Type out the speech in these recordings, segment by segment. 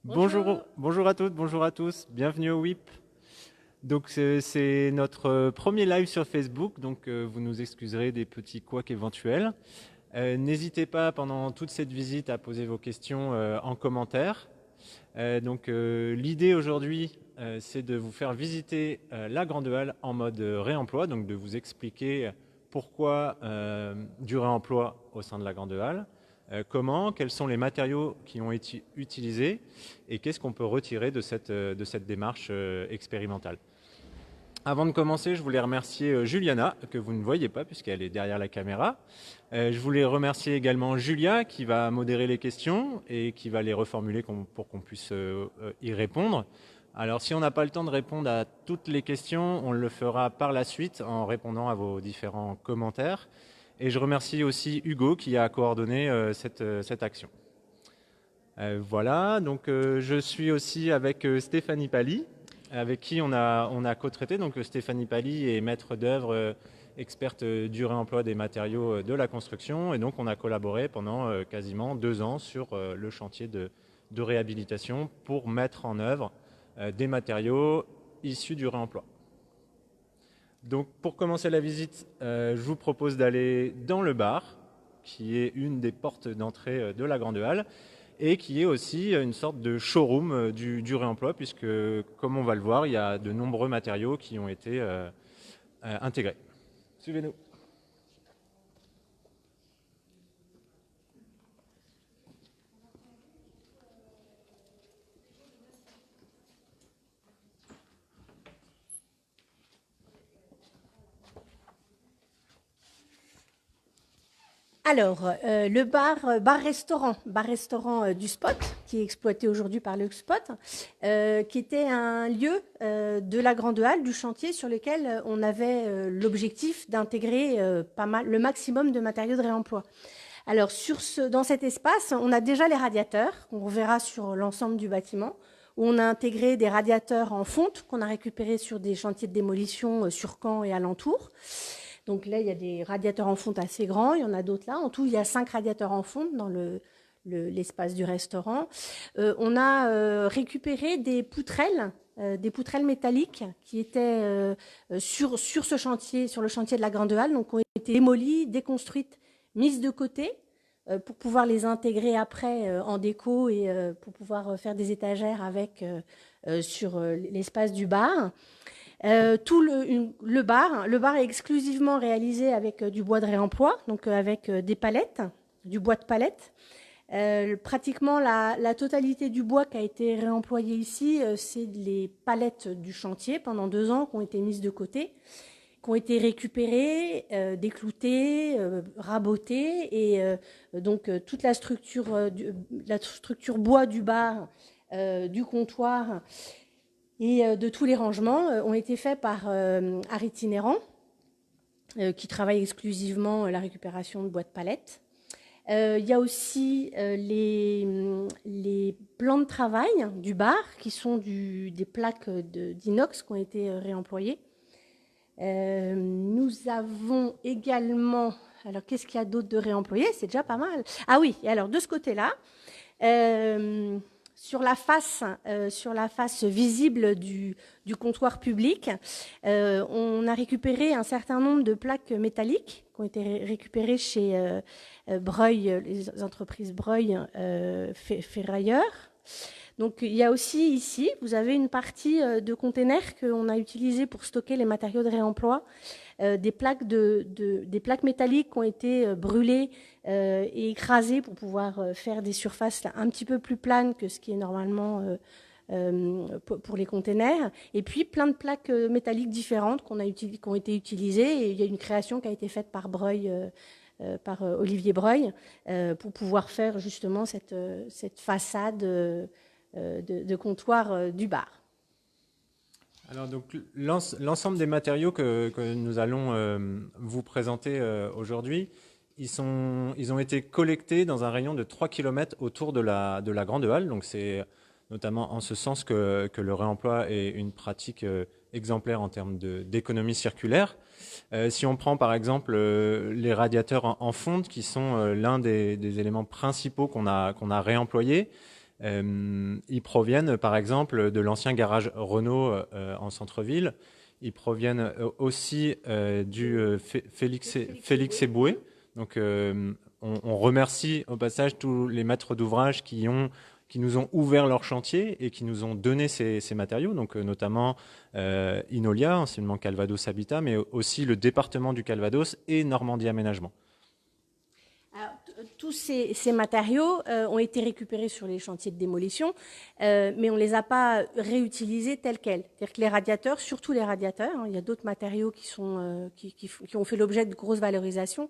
Bonjour. Bonjour à toutes, bonjour à tous, bienvenue au WIP. Donc c'est notre premier live sur Facebook, donc vous nous excuserez des petits couacs éventuels. N'hésitez pas pendant toute cette visite à poser vos questions en commentaire. L'idée aujourd'hui, c'est de vous faire visiter la Grande Halle en mode réemploi, donc de vous expliquer pourquoi du réemploi au sein de la Grande Halle, comment, quels sont les matériaux qui ont été utilisés et qu'est-ce qu'on peut retirer de cette démarche expérimentale. Avant de commencer, je voulais remercier Juliana, que vous ne voyez pas puisqu'elle est derrière la caméra. Je voulais remercier également Julia, qui va modérer les questions et qui va les reformuler pour qu'on puisse y répondre. Alors, si on n'a pas le temps de répondre à toutes les questions, on le fera par la suite en répondant à vos différents commentaires. Et je remercie aussi Hugo, qui a coordonné cette action. Voilà, donc je suis aussi avec Stéphanie Pally, avec qui on a co-traité. Donc Stéphanie Pally est maître d'œuvre, experte du réemploi des matériaux de la construction. Et donc on a collaboré pendant quasiment 2 ans sur le chantier de réhabilitation pour mettre en œuvre des matériaux issus du réemploi. Donc pour commencer la visite, je vous propose d'aller dans le bar, qui est une des portes d'entrée de la Grande Halle, et qui est aussi une sorte de showroom du réemploi, puisque, comme on va le voir, il y a de nombreux matériaux qui ont été intégrés. Suivez-nous. Alors, le bar-restaurant du Spot, qui est exploité aujourd'hui par le Spot, qui était un lieu de la Grande Halle, du chantier, sur lequel on avait l'objectif d'intégrer le maximum de matériaux de réemploi. Alors, dans cet espace, on a déjà les radiateurs, qu'on reverra sur l'ensemble du bâtiment, où on a intégré des radiateurs en fonte qu'on a récupérés sur des chantiers de démolition sur Caen et alentours. Donc là, il y a des radiateurs en fonte assez grands, il y en a d'autres là. En tout, il y a 5 radiateurs en fonte dans l'espace du restaurant. On a récupéré des poutrelles métalliques qui étaient sur ce chantier, sur le chantier de la Grande Halle, donc ont été démolies, déconstruites, mises de côté pour pouvoir les intégrer après en déco et pour pouvoir faire des étagères avec sur l'espace du bar. Tout le bar est exclusivement réalisé avec du bois de réemploi, donc avec des palettes, du bois de palette. Pratiquement la totalité du bois qui a été réemployé ici, c'est les palettes du chantier pendant 2 ans qui ont été mises de côté, qui ont été récupérées, décloutées, rabotées, et donc toute la structure bois du bar, du comptoir et de tous les rangements ont été faits par Art Itinérant, qui travaille exclusivement la récupération de bois de palette. Il y a aussi les plans de travail du bar, qui sont des plaques d'inox qui ont été réemployées. Nous avons également... Alors, qu'est-ce qu'il y a d'autre de réemployé? C'est déjà pas mal. Ah oui, et alors de ce côté-là... Sur la face visible du comptoir public, on a récupéré un certain nombre de plaques métalliques qui ont été récupérées chez Breuil, les entreprises Breuil ferrailleurs. Donc il y a aussi ici, vous avez une partie de containers qu'on a utilisés pour stocker les matériaux de réemploi, des plaques métalliques qui ont été brûlées et écrasées pour pouvoir faire des surfaces un petit peu plus planes que ce qui est normalement pour les containers. Et puis plein de plaques métalliques différentes qui ont été utilisées. Et il y a une création qui a été faite par Breuil, par Olivier Breuil, pour pouvoir faire justement cette façade de comptoir du bar. Alors donc l'ensemble des matériaux que nous allons vous présenter aujourd'hui, ils ont été collectés dans un rayon de 3 km autour de la Grande Halle. Donc c'est notamment en ce sens que le réemploi est une pratique exemplaire en termes d'économie circulaire. Si on prend par exemple les radiateurs en fonte, qui sont l'un des éléments principaux qu'on a réemployés, Ils proviennent par exemple de l'ancien garage Renault en centre-ville. Ils proviennent aussi du Félix Éboué. Donc on remercie au passage tous les maîtres d'ouvrage qui nous ont ouvert leur chantier et qui nous ont donné ces matériaux, donc notamment Inolia, anciennement Calvados Habitat, mais aussi le département du Calvados et Normandie Aménagement. Alors, tous ces matériaux ont été récupérés sur les chantiers de démolition, mais on ne les a pas réutilisés tels quels. C'est-à-dire que les radiateurs, surtout les radiateurs, il y a d'autres matériaux qui ont fait l'objet de grosses valorisations,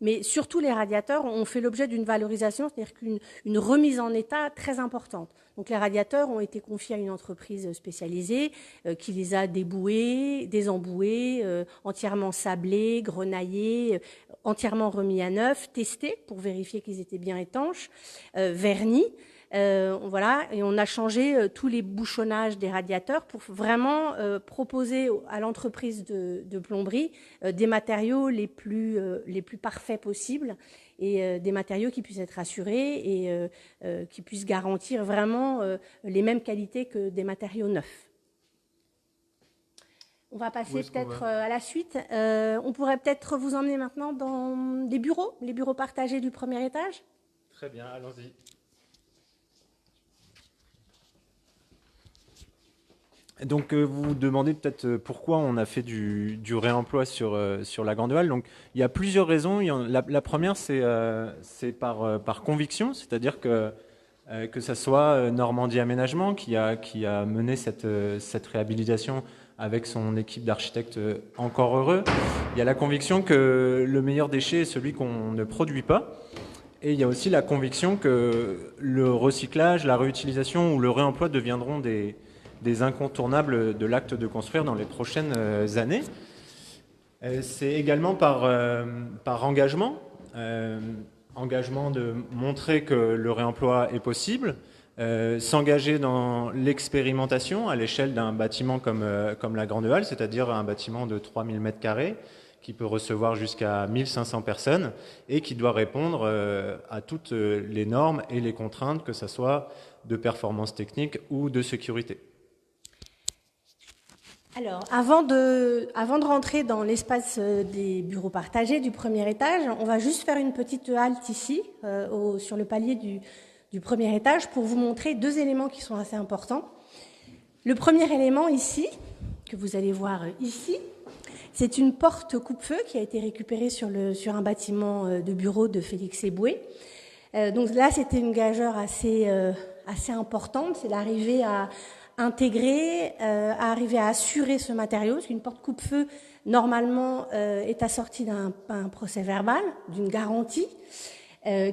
mais surtout les radiateurs ont fait l'objet d'une valorisation, c'est-à-dire qu'une remise en état très importante. Donc les radiateurs ont été confiés à une entreprise spécialisée qui les a déboués, désemboués, entièrement sablés, grenaillés, entièrement remis à neuf, testés pour vérifier qu'ils étaient bien étanches, vernis. Voilà, et on a changé tous les bouchonnages des radiateurs pour vraiment proposer à l'entreprise de plomberie des matériaux les plus parfaits possibles et des matériaux qui puissent être assurés et qui puissent garantir vraiment les mêmes qualités que des matériaux neufs. On va passer peut-être à la suite. On pourrait peut-être vous emmener maintenant dans les bureaux partagés du premier étage. Très bien, allons-y. Donc vous vous demandez peut-être pourquoi on a fait du réemploi sur la Grande Halle. Donc il y a plusieurs raisons. La première c'est par conviction, c'est-à-dire que ça soit Normandie Aménagement qui a mené cette réhabilitation avec son équipe d'architectes encore heureux. Il y a la conviction que le meilleur déchet est celui qu'on ne produit pas. Et il y a aussi la conviction que le recyclage, la réutilisation ou le réemploi deviendront des incontournables de l'acte de construire dans les prochaines années. C'est également par engagement, engagement de montrer que le réemploi est possible, s'engager dans l'expérimentation à l'échelle d'un bâtiment comme la Grande Halle, c'est-à-dire un bâtiment de 3000 m² qui peut recevoir jusqu'à 1500 personnes et qui doit répondre à toutes les normes et les contraintes, que ce soit de performance technique ou de sécurité. Alors, avant de rentrer dans l'espace des bureaux partagés du premier étage, on va juste faire une petite halte ici, sur le palier du premier étage, pour vous montrer deux éléments qui sont assez importants. Le premier élément ici, que vous allez voir ici, c'est une porte coupe-feu qui a été récupérée sur un bâtiment de bureau de Félix Éboué. Donc là, c'était une gageure assez importante, c'est l'arrivée à intégrer, à arriver à assurer ce matériau, parce qu'une porte coupe-feu, normalement, est assortie d'un procès-verbal, d'une garantie,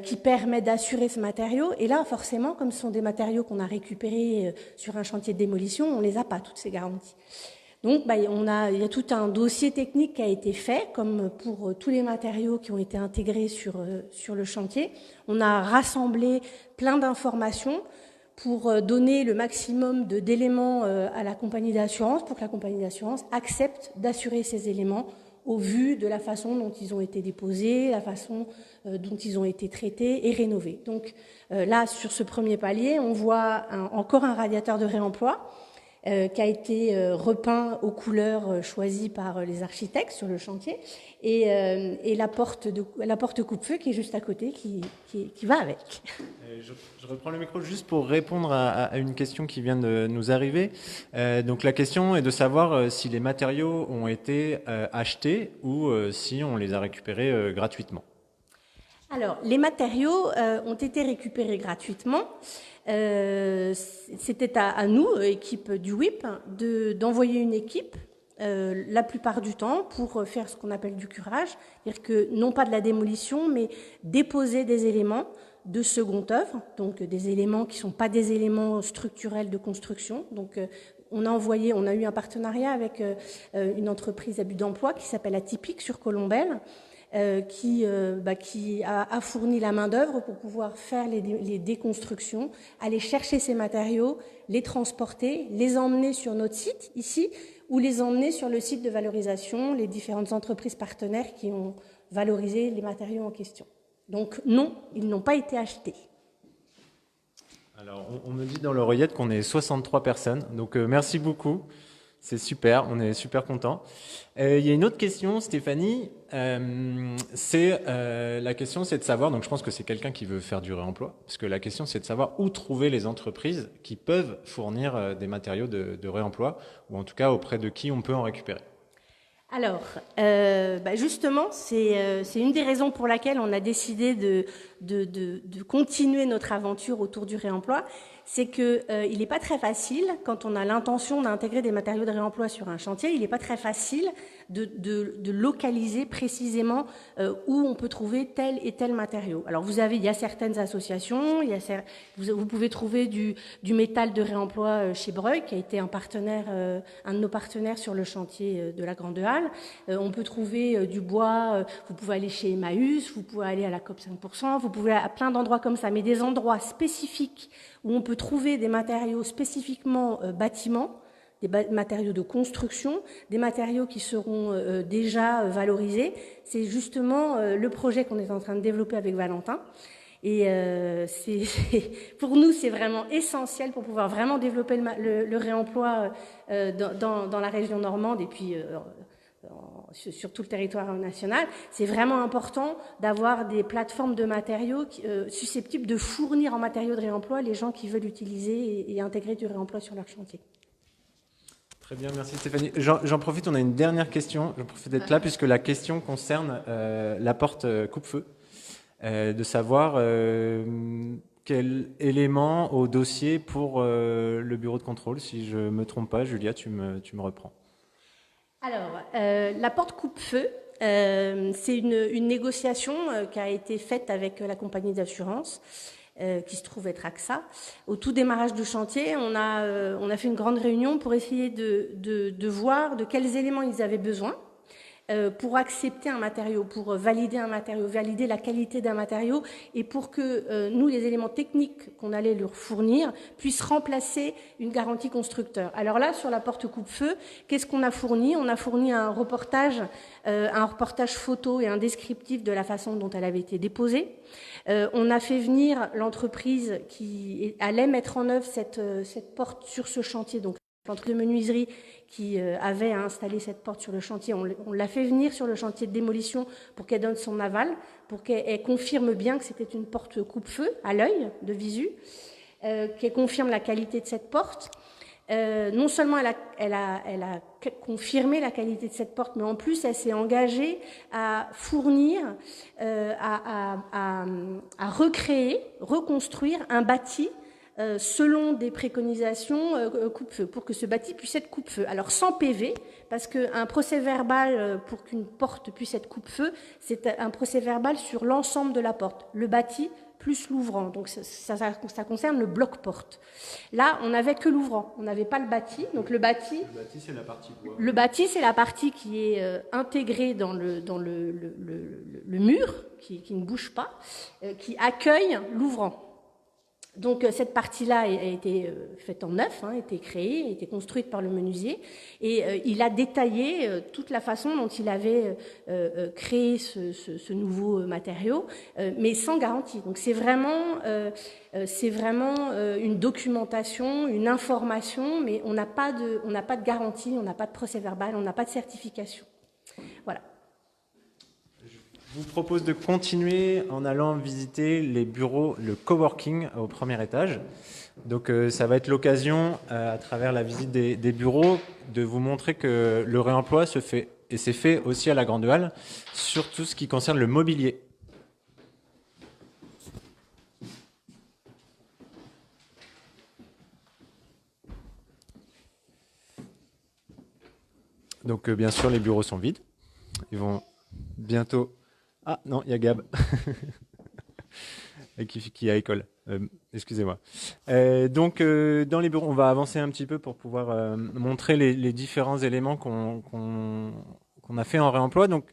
qui permet d'assurer ce matériau. Et là, forcément, comme ce sont des matériaux qu'on a récupérés sur un chantier de démolition, on ne les a pas, toutes ces garanties. Donc, il y a tout un dossier technique qui a été fait, comme pour tous les matériaux qui ont été intégrés sur le chantier. On a rassemblé plein d'informations pour donner le maximum d'éléments à la compagnie d'assurance, pour que la compagnie d'assurance accepte d'assurer ces éléments au vu de la façon dont ils ont été déposés, la façon dont ils ont été traités et rénovés. Donc là, sur ce premier palier, on voit encore un radiateur de réemploi qui a été repeint aux couleurs choisies par les architectes sur le chantier, et la porte coupe-feu qui est juste à côté, qui va avec. Je reprends le micro juste pour répondre à une question qui vient de nous arriver. Donc la question est de savoir si les matériaux ont été achetés ou si on les a récupérés gratuitement. Alors, les matériaux ont été récupérés gratuitement. C'était à nous, équipe du WIP, d'envoyer une équipe la plupart du temps pour faire ce qu'on appelle du curage, c'est-à-dire que non pas de la démolition, mais déposer des éléments de seconde œuvre, donc des éléments qui ne sont pas des éléments structurels de construction. Donc on a eu un partenariat avec une entreprise à but d'emploi qui s'appelle Atypique sur Colombelle, qui a fourni la main-d'œuvre pour pouvoir faire les déconstructions, aller chercher ces matériaux, les transporter, les emmener sur notre site ici, ou les emmener sur le site de valorisation, les différentes entreprises partenaires qui ont valorisé les matériaux en question. Donc non, ils n'ont pas été achetés. Alors, on me dit dans l'oreillette qu'on est 63 personnes, donc merci beaucoup. C'est super, on est super contents. Il y a une autre question, Stéphanie. La question, c'est de savoir, donc je pense que c'est quelqu'un qui veut faire du réemploi, parce que la question, c'est de savoir où trouver les entreprises qui peuvent fournir des matériaux de réemploi, ou en tout cas auprès de qui on peut en récupérer. Alors, justement, c'est une des raisons pour laquelle on a décidé de continuer notre aventure autour du réemploi. C'est qu'il n'est pas très facile, quand on a l'intention d'intégrer des matériaux de réemploi sur un chantier, il n'est pas très facile de localiser précisément où on peut trouver tel et tel matériau. Alors, il y a certaines associations, vous pouvez trouver du métal de réemploi chez Breuil, qui a été un de nos partenaires sur le chantier de la Grande Halle. On peut trouver du bois, vous pouvez aller chez Emmaüs, vous pouvez aller à la COP 5%, vous pouvez aller à plein d'endroits comme ça, mais des endroits spécifiques où on peut trouver des matériaux spécifiquement bâtiments, des matériaux de construction, des matériaux qui seront déjà valorisés. C'est justement le projet qu'on est en train de développer avec Valentin. Et pour nous, c'est vraiment essentiel pour pouvoir vraiment développer le réemploi dans la région normande et puis sur tout le territoire national. C'est vraiment important d'avoir des plateformes de matériaux susceptibles de fournir en matériaux de réemploi les gens qui veulent utiliser et intégrer du réemploi sur leur chantier. Très bien, merci Stéphanie. J'en profite, on a une dernière question. J'en profite d'être là puisque la question concerne la porte coupe-feu. De savoir quel élément au dossier pour le bureau de contrôle. Si je ne me trompe pas, Julia, tu me reprends. Alors, la porte coupe-feu, c'est une négociation qui a été faite avec la compagnie d'assurance qui se trouve être AXA. Au tout démarrage du chantier, on a fait une grande réunion pour essayer de voir de quels éléments ils avaient besoin pour accepter un matériau, pour valider un matériau, valider la qualité d'un matériau et pour que nous, les éléments techniques qu'on allait leur fournir puissent remplacer une garantie constructeur. Alors là, sur la porte coupe-feu, qu'est-ce qu'on a fourni ? On a fourni un reportage photo et un descriptif de la façon dont elle avait été déposée. On a fait venir l'entreprise qui allait mettre en œuvre cette porte sur ce chantier, donc l'entreprise de menuiserie qui avait installé cette porte sur le chantier, on l'a fait venir sur le chantier de démolition pour qu'elle donne son aval, pour qu'elle confirme bien que c'était une porte coupe-feu à l'œil de visu, qu'elle confirme la qualité de cette porte. Non seulement elle a confirmé la qualité de cette porte, mais en plus elle s'est engagée à fournir, à recréer, reconstruire un bâti selon des préconisations coupe-feu, pour que ce bâti puisse être coupe-feu. Alors sans PV, parce qu'un procès-verbal pour qu'une porte puisse être coupe-feu, c'est un procès-verbal sur l'ensemble de la porte, le bâti plus l'ouvrant. Donc ça concerne le bloc-porte. Là, on n'avait que l'ouvrant, on n'avait pas le bâti. Donc le bâti, c'est la partie bois. Le bâti, c'est la partie qui est intégrée dans le mur, qui ne bouge pas, qui accueille l'ouvrant. Donc cette partie-là a été faite en neuf, a été créée, a été construite par le menuisier, et il a détaillé toute la façon dont il avait créé ce nouveau matériau, mais sans garantie. Donc c'est vraiment une documentation, une information, mais on n'a pas de garantie, on n'a pas de procès-verbal, on n'a pas de certification. Voilà. Je vous propose de continuer en allant visiter les bureaux, le coworking au premier étage. Donc ça va être l'occasion, à travers la visite des bureaux, de vous montrer que le réemploi se fait, et c'est fait aussi à la Grande Halle, sur tout ce qui concerne le mobilier. Donc bien sûr, les bureaux sont vides. Ils vont bientôt... Ah non, il y a Gab qui est à école. Excusez-moi. Donc dans les bureaux, on va avancer un petit peu pour pouvoir montrer les différents éléments qu'on a fait en réemploi. Donc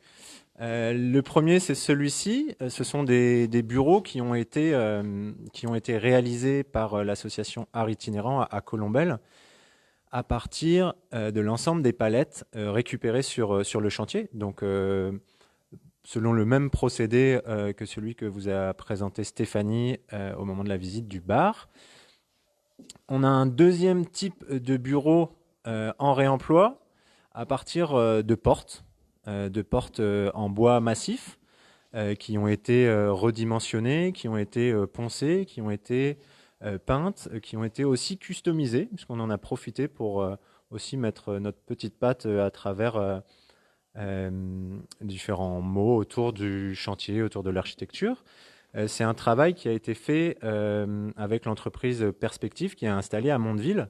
le premier, c'est celui-ci. Ce sont des bureaux qui ont été réalisés par l'association Art Itinérant à Colombelles à partir de l'ensemble des palettes récupérées sur le chantier. Donc selon le même procédé que celui que vous a présenté Stéphanie au moment de la visite du bar. on a un deuxième type de bureau en réemploi à partir de portes en bois massif qui ont été redimensionnées, qui ont été poncées, qui ont été peintes, qui ont été aussi customisées, puisqu'on en a profité pour aussi mettre notre petite patte à travers différents mots autour du chantier, autour de l'architecture. C'est un travail qui a été fait avec l'entreprise Perspective qui est installée à Mondeville.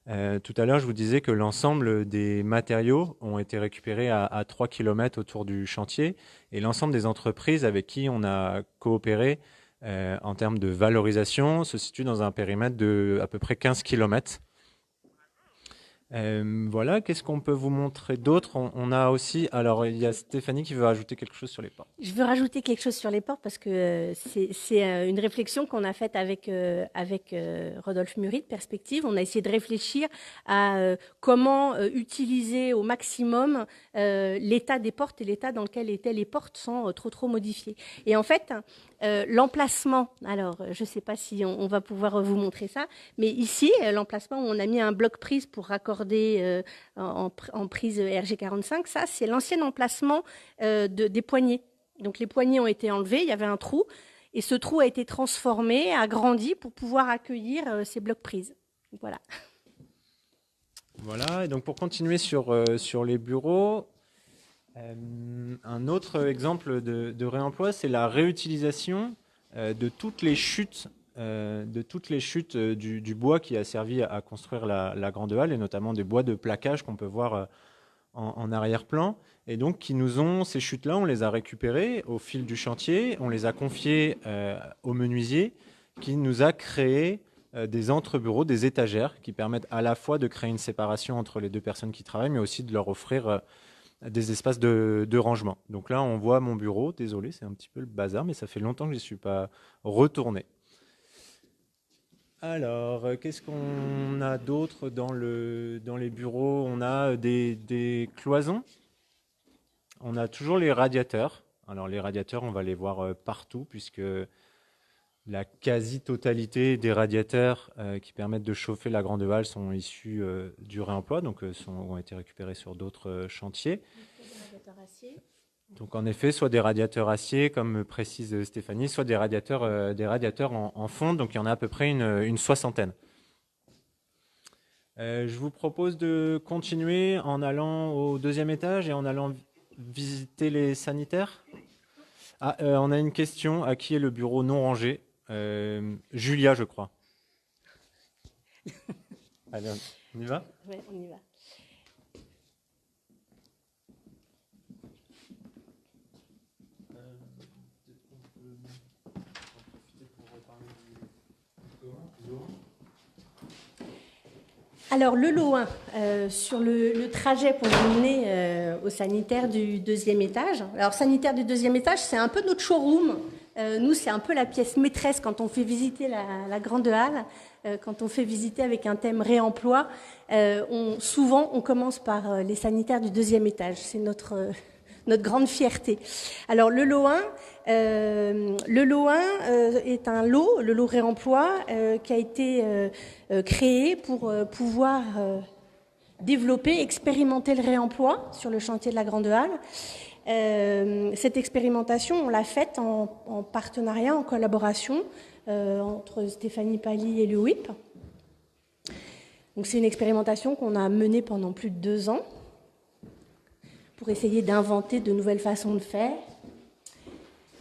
Tout à l'heure, je vous disais que l'ensemble des matériaux ont été récupérés à 3 km autour du chantier et l'ensemble des entreprises avec qui on a coopéré en termes de valorisation se situe dans un périmètre de à peu près 15 km. Voilà, qu'est-ce qu'on peut vous montrer d'autre? On a aussi, alors il y a Stéphanie qui veut rajouter quelque chose sur les portes. Je veux rajouter quelque chose sur les portes parce que c'est une réflexion qu'on a faite avec Rodolphe Muri de Perspective. On a essayé de réfléchir à comment utiliser au maximum l'état des portes et l'état dans lequel étaient les portes sans trop modifier. Et en fait, l'emplacement, alors je ne sais pas si on va pouvoir vous montrer ça, mais ici, l'emplacement où on a mis un bloc prise pour raccorder en prise RG45, ça c'est l'ancien emplacement des poignées. Donc les poignées ont été enlevées, il y avait un trou, et ce trou a été transformé, agrandi pour pouvoir accueillir ces blocs prises. Voilà. Voilà, et donc pour continuer sur les bureaux, un autre exemple de réemploi, c'est la réutilisation de toutes les chutes du bois qui a servi à construire la grande halle, et notamment des bois de plaquage qu'on peut voir en arrière-plan. Et donc, ces chutes-là, on les a récupérées au fil du chantier, on les a confiées au menuisier qui nous a créé des entre-bureaux, des étagères qui permettent à la fois de créer une séparation entre les deux personnes qui travaillent, mais aussi de leur offrir des espaces de rangement. Donc là, on voit mon bureau. Désolé, c'est un petit peu le bazar, mais ça fait longtemps que je n'y suis pas retourné. Alors, qu'est-ce qu'on a d'autre dans les bureaux? On a des cloisons. On a toujours les radiateurs. Alors, les radiateurs, on va les voir partout, puisque la quasi-totalité des radiateurs qui permettent de chauffer la grande halle sont issus du réemploi, donc ont été récupérés sur d'autres chantiers. Donc en effet, soit des radiateurs acier, comme précise Stéphanie, soit des radiateurs en fonte, donc il y en a à peu près une soixantaine. Je vous propose de continuer en allant au deuxième étage et en allant visiter les sanitaires. Ah, on a une question. À qui est le bureau non rangé? Julia, je crois. Allez, on y va? Oui, on y va. Alors, le lot 1, sur le trajet pour nous mener au sanitaire du deuxième étage. Alors, sanitaire du deuxième étage, c'est un peu notre showroom. Nous, c'est un peu la pièce maîtresse quand on fait visiter la grande halle, quand on fait visiter avec un thème réemploi. Souvent, on commence par les sanitaires du deuxième étage. C'est notre grande fierté. Alors, le lot 1, est un lot, le lot réemploi, qui a été créé pour pouvoir développer, expérimenter le réemploi sur le chantier de la Grande Halle. Cette expérimentation, on l'a faite en partenariat, en collaboration entre Stéphanie Pally et le WIP. Donc, c'est une expérimentation qu'on a menée pendant plus de 2 ans pour essayer d'inventer de nouvelles façons de faire.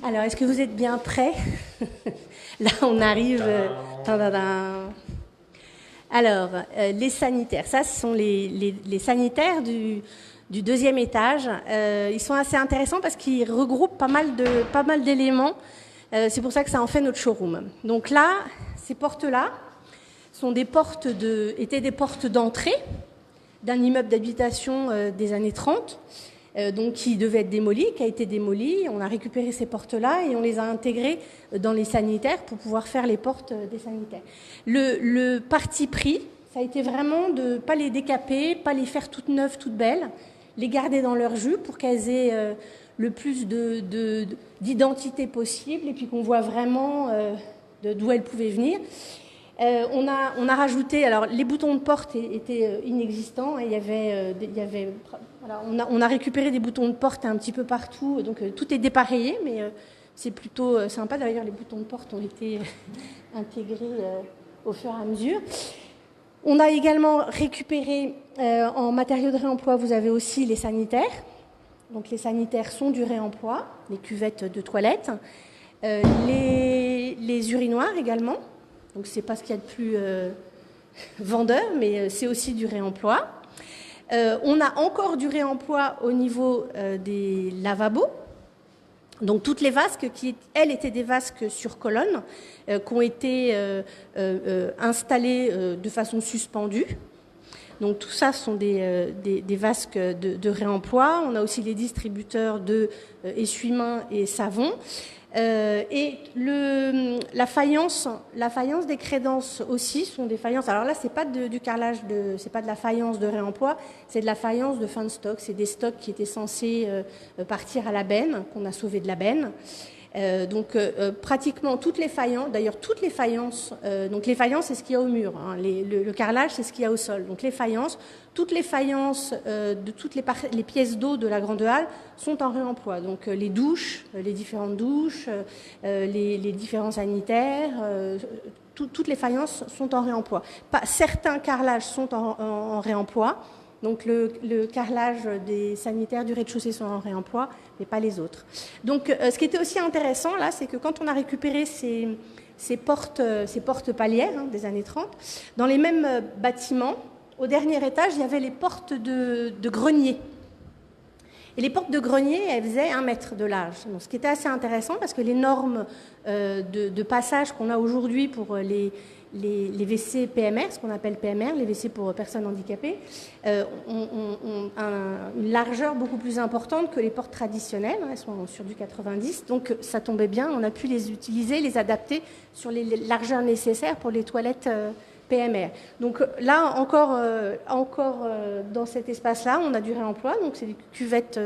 Alors, est-ce que vous êtes bien prêts? Là, on arrive... Alors, les sanitaires. Ça, ce sont les sanitaires du deuxième étage. Ils sont assez intéressants parce qu'ils regroupent pas mal d'éléments. C'est pour ça que ça en fait notre showroom. Donc là, ces portes-là étaient des portes d'entrée d'un immeuble d'habitation des années 30. Donc qui devait être démoli, qui a été démoli. On a récupéré ces portes-là et on les a intégrées dans les sanitaires pour pouvoir faire les portes des sanitaires. Le parti pris, ça a été vraiment de ne pas les décaper, pas les faire toutes neuves, toutes belles, les garder dans leur jus pour qu'elles aient le plus d'identité possible et puis qu'on voit vraiment d'où elles pouvaient venir. On a rajouté, alors les boutons de porte étaient inexistants, et voilà, on a récupéré des boutons de porte un petit peu partout, donc tout est dépareillé, mais c'est plutôt sympa. D'ailleurs, les boutons de porte ont été intégrés au fur et à mesure. On a également récupéré en matériaux de réemploi, vous avez aussi les sanitaires. Donc les sanitaires sont du réemploi, les cuvettes de toilettes, les urinoirs également. Donc c'est pas ce qu'il y a de plus vendeur, mais c'est aussi du réemploi. On a encore du réemploi au niveau des lavabos. Donc toutes les vasques qui, elles, étaient des vasques sur colonne, qui ont été installées de façon suspendue. Donc tout ça sont des vasques de réemploi. On a aussi les distributeurs de essuie-mains et savon. Et la faïence des crédences aussi sont des faïences. Alors là, c'est pas du carrelage, c'est pas de la faïence de réemploi, c'est de la faïence de fin de stock. C'est des stocks qui étaient censés partir à la benne, qu'on a sauvé de la benne. Donc pratiquement toutes les faïences, d'ailleurs toutes les faïences, donc les faïences c'est ce qu'il y a au mur, hein, le carrelage c'est ce qu'il y a au sol. Donc les faïences, toutes les faïences de toutes les pièces d'eau de la grande halle sont en réemploi. Donc les douches, les différentes douches, les différents sanitaires, toutes les faïences sont en réemploi. Certains carrelages sont en réemploi. Donc le carrelage des sanitaires du rez-de-chaussée sont en réemploi, mais pas les autres. Donc ce qui était aussi intéressant là, c'est que quand on a récupéré ces portes palières des années 30, dans les mêmes bâtiments, au dernier étage, il y avait les portes de grenier. Et les portes de grenier, elles faisaient 1 mètre de large. Donc, ce qui était assez intéressant parce que les normes de passage qu'on a aujourd'hui pour les WC PMR, ce qu'on appelle PMR, les WC pour personnes handicapées, ont une largeur beaucoup plus importante que les portes traditionnelles. Elles sont sur du 90, donc ça tombait bien. On a pu les utiliser, les adapter sur les largeurs nécessaires pour les toilettes PMR. Donc là, encore dans cet espace-là, on a du réemploi. Donc c'est des cuvettes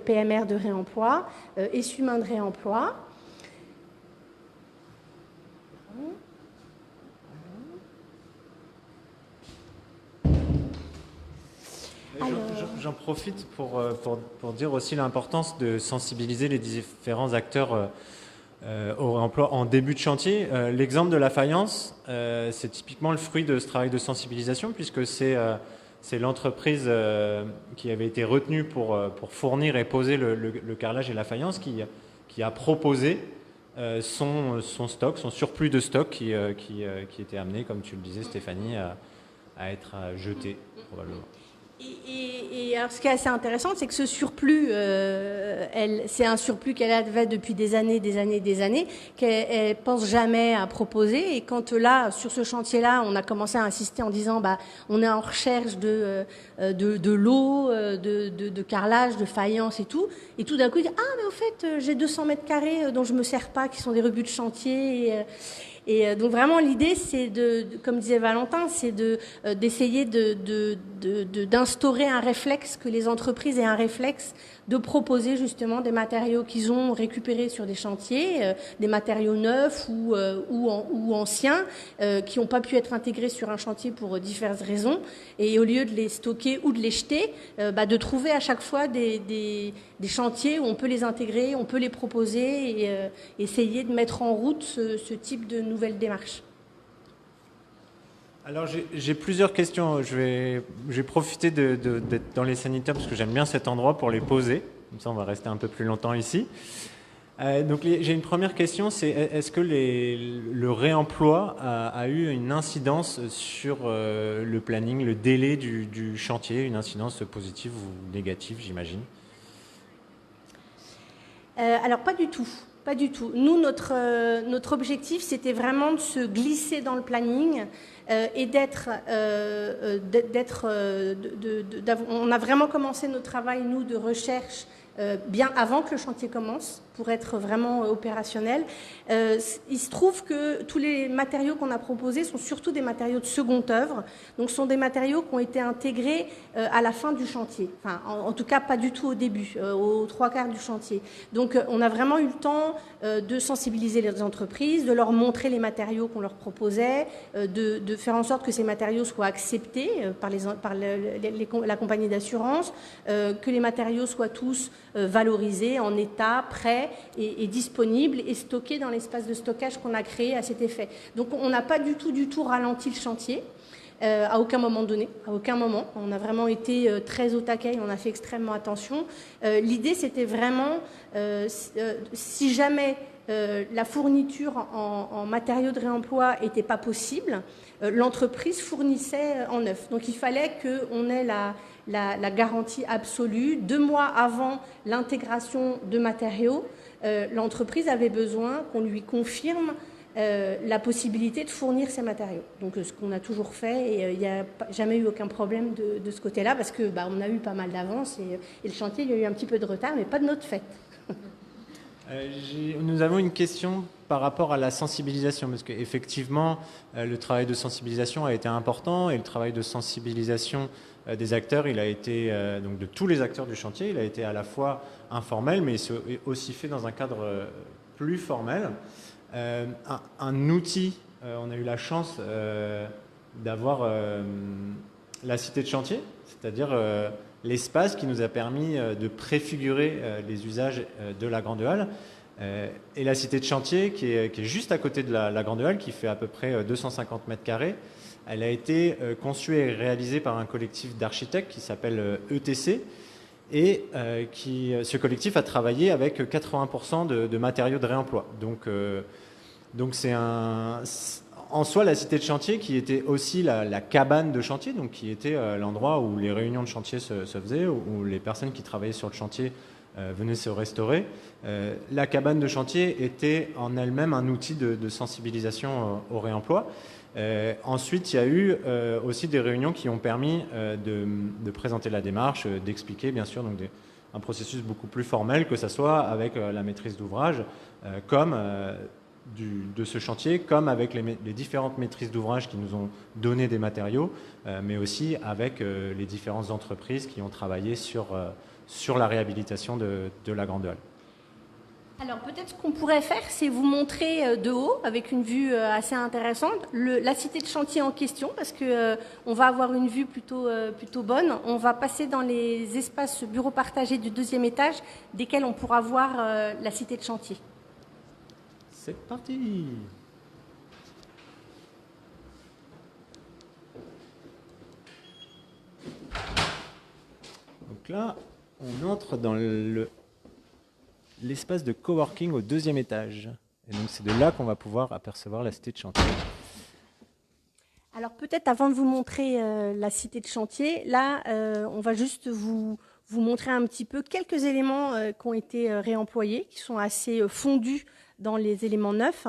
PMR de réemploi, essuie-mains de réemploi. J'en profite pour dire aussi l'importance de sensibiliser les différents acteurs au réemploi en début de chantier. L'exemple de la faïence, c'est typiquement le fruit de ce travail de sensibilisation, puisque c'est l'entreprise qui avait été retenue pour fournir et poser le carrelage et la faïence qui a proposé son stock, son surplus de stock qui était amené, comme tu le disais Stéphanie, à être jeté probablement. Et alors, ce qui est assez intéressant, c'est que ce surplus, c'est un surplus qu'elle avait depuis des années, qu'elle pense jamais à proposer. Et quand là, sur ce chantier-là, on a commencé à insister en disant, on est en recherche de l'eau, de carrelage, de faïence et tout d'un coup, il dit, mais au fait, j'ai 200 mètres carrés dont je me sers pas, qui sont des rebuts de chantier. Et donc vraiment l'idée c'est comme disait Valentin, c'est d'essayer d'instaurer un réflexe, que les entreprises aient un réflexe de proposer justement des matériaux qu'ils ont récupérés sur des chantiers, des matériaux neufs ou anciens, qui n'ont pas pu être intégrés sur un chantier pour diverses raisons, et au lieu de les stocker ou de les jeter, de trouver à chaque fois des chantiers où on peut les intégrer, on peut les proposer et essayer de mettre en route ce type de nouvelles démarches. Alors j'ai plusieurs questions. Je vais profiter d'être dans les sanitaires parce que j'aime bien cet endroit pour les poser. Comme ça, on va rester un peu plus longtemps ici. Donc j'ai une première question, c'est est-ce que le réemploi a eu une incidence sur le planning, le délai du chantier, une incidence positive ou négative, j'imagine? Alors pas du tout. Pas du tout. Nous, notre objectif, c'était vraiment de se glisser dans le planning et on a vraiment commencé notre travail, nous, de recherche bien avant que le chantier commence, pour être vraiment opérationnel. Il se trouve que tous les matériaux qu'on a proposés sont surtout des matériaux de seconde œuvre, donc ce sont des matériaux qui ont été intégrés à la fin du chantier, enfin en tout cas pas du tout au début, aux 3/4 du chantier. Donc on a vraiment eu le temps de sensibiliser les entreprises, de leur montrer les matériaux qu'on leur proposait, de faire en sorte que ces matériaux soient acceptés par la compagnie d'assurance, que les matériaux soient tous valorisés, en état, prêts et disponibles et stockés dans l'espace de stockage qu'on a créé à cet effet. Donc on n'a pas du tout ralenti le chantier. À aucun moment donné, à aucun moment. On a vraiment été très au taquet, on a fait extrêmement attention. L'idée, c'était vraiment, si jamais la fourniture en matériaux de réemploi n'était pas possible, l'entreprise fournissait en neuf. Donc il fallait qu'on ait la garantie absolue. 2 mois avant l'intégration de matériaux, l'entreprise avait besoin qu'on lui confirme la possibilité de fournir ces matériaux. Donc ce qu'on a toujours fait, et il n'y a jamais eu aucun problème de ce côté-là, parce que on a eu pas mal d'avance, et le chantier, il y a eu un petit peu de retard, mais pas de notre fait. Nous avons une question par rapport à la sensibilisation, parce qu'effectivement, le travail de sensibilisation a été important, et le travail de sensibilisation des acteurs, il a été, donc de tous les acteurs du chantier, il a été à la fois informel, mais aussi fait dans un cadre plus formel. Un outil, on a eu la chance d'avoir la cité de chantier, c'est-à-dire l'espace qui nous a permis de préfigurer les usages de la Grande Halle. Et la cité de chantier qui est juste à côté de la Grande Halle, qui fait à peu près 250 mètres carrés, elle a été conçue et réalisée par un collectif d'architectes qui s'appelle ETC. Et ce collectif a travaillé avec 80% de matériaux de réemploi. Donc c'est en soi la cité de chantier qui était aussi la cabane de chantier, donc qui était l'endroit où les réunions de chantier se faisaient, où les personnes qui travaillaient sur le chantier venaient se restaurer. La cabane de chantier était en elle-même un outil de sensibilisation au réemploi. Ensuite, il y a eu aussi des réunions qui ont permis de présenter la démarche, d'expliquer bien sûr un processus beaucoup plus formel, que ce soit avec la maîtrise d'ouvrage comme de ce chantier, comme avec les différentes maîtrises d'ouvrage qui nous ont donné des matériaux, mais aussi avec les différentes entreprises qui ont travaillé sur la réhabilitation de la Grande Halle. Alors peut-être ce qu'on pourrait faire, c'est vous montrer de haut, avec une vue assez intéressante, la cité de chantier en question, parce qu'on va avoir une vue plutôt bonne. On va passer dans les espaces bureaux partagés du 2e étage, desquels on pourra voir la cité de chantier. C'est parti! Donc là, on entre dans l'espace de coworking au 2e étage. Et donc c'est de là qu'on va pouvoir apercevoir la cité de chantier. Alors peut-être avant de vous montrer la cité de chantier, là on va juste vous montrer un petit peu quelques éléments qui ont été réemployés, qui sont assez fondus dans les éléments neufs,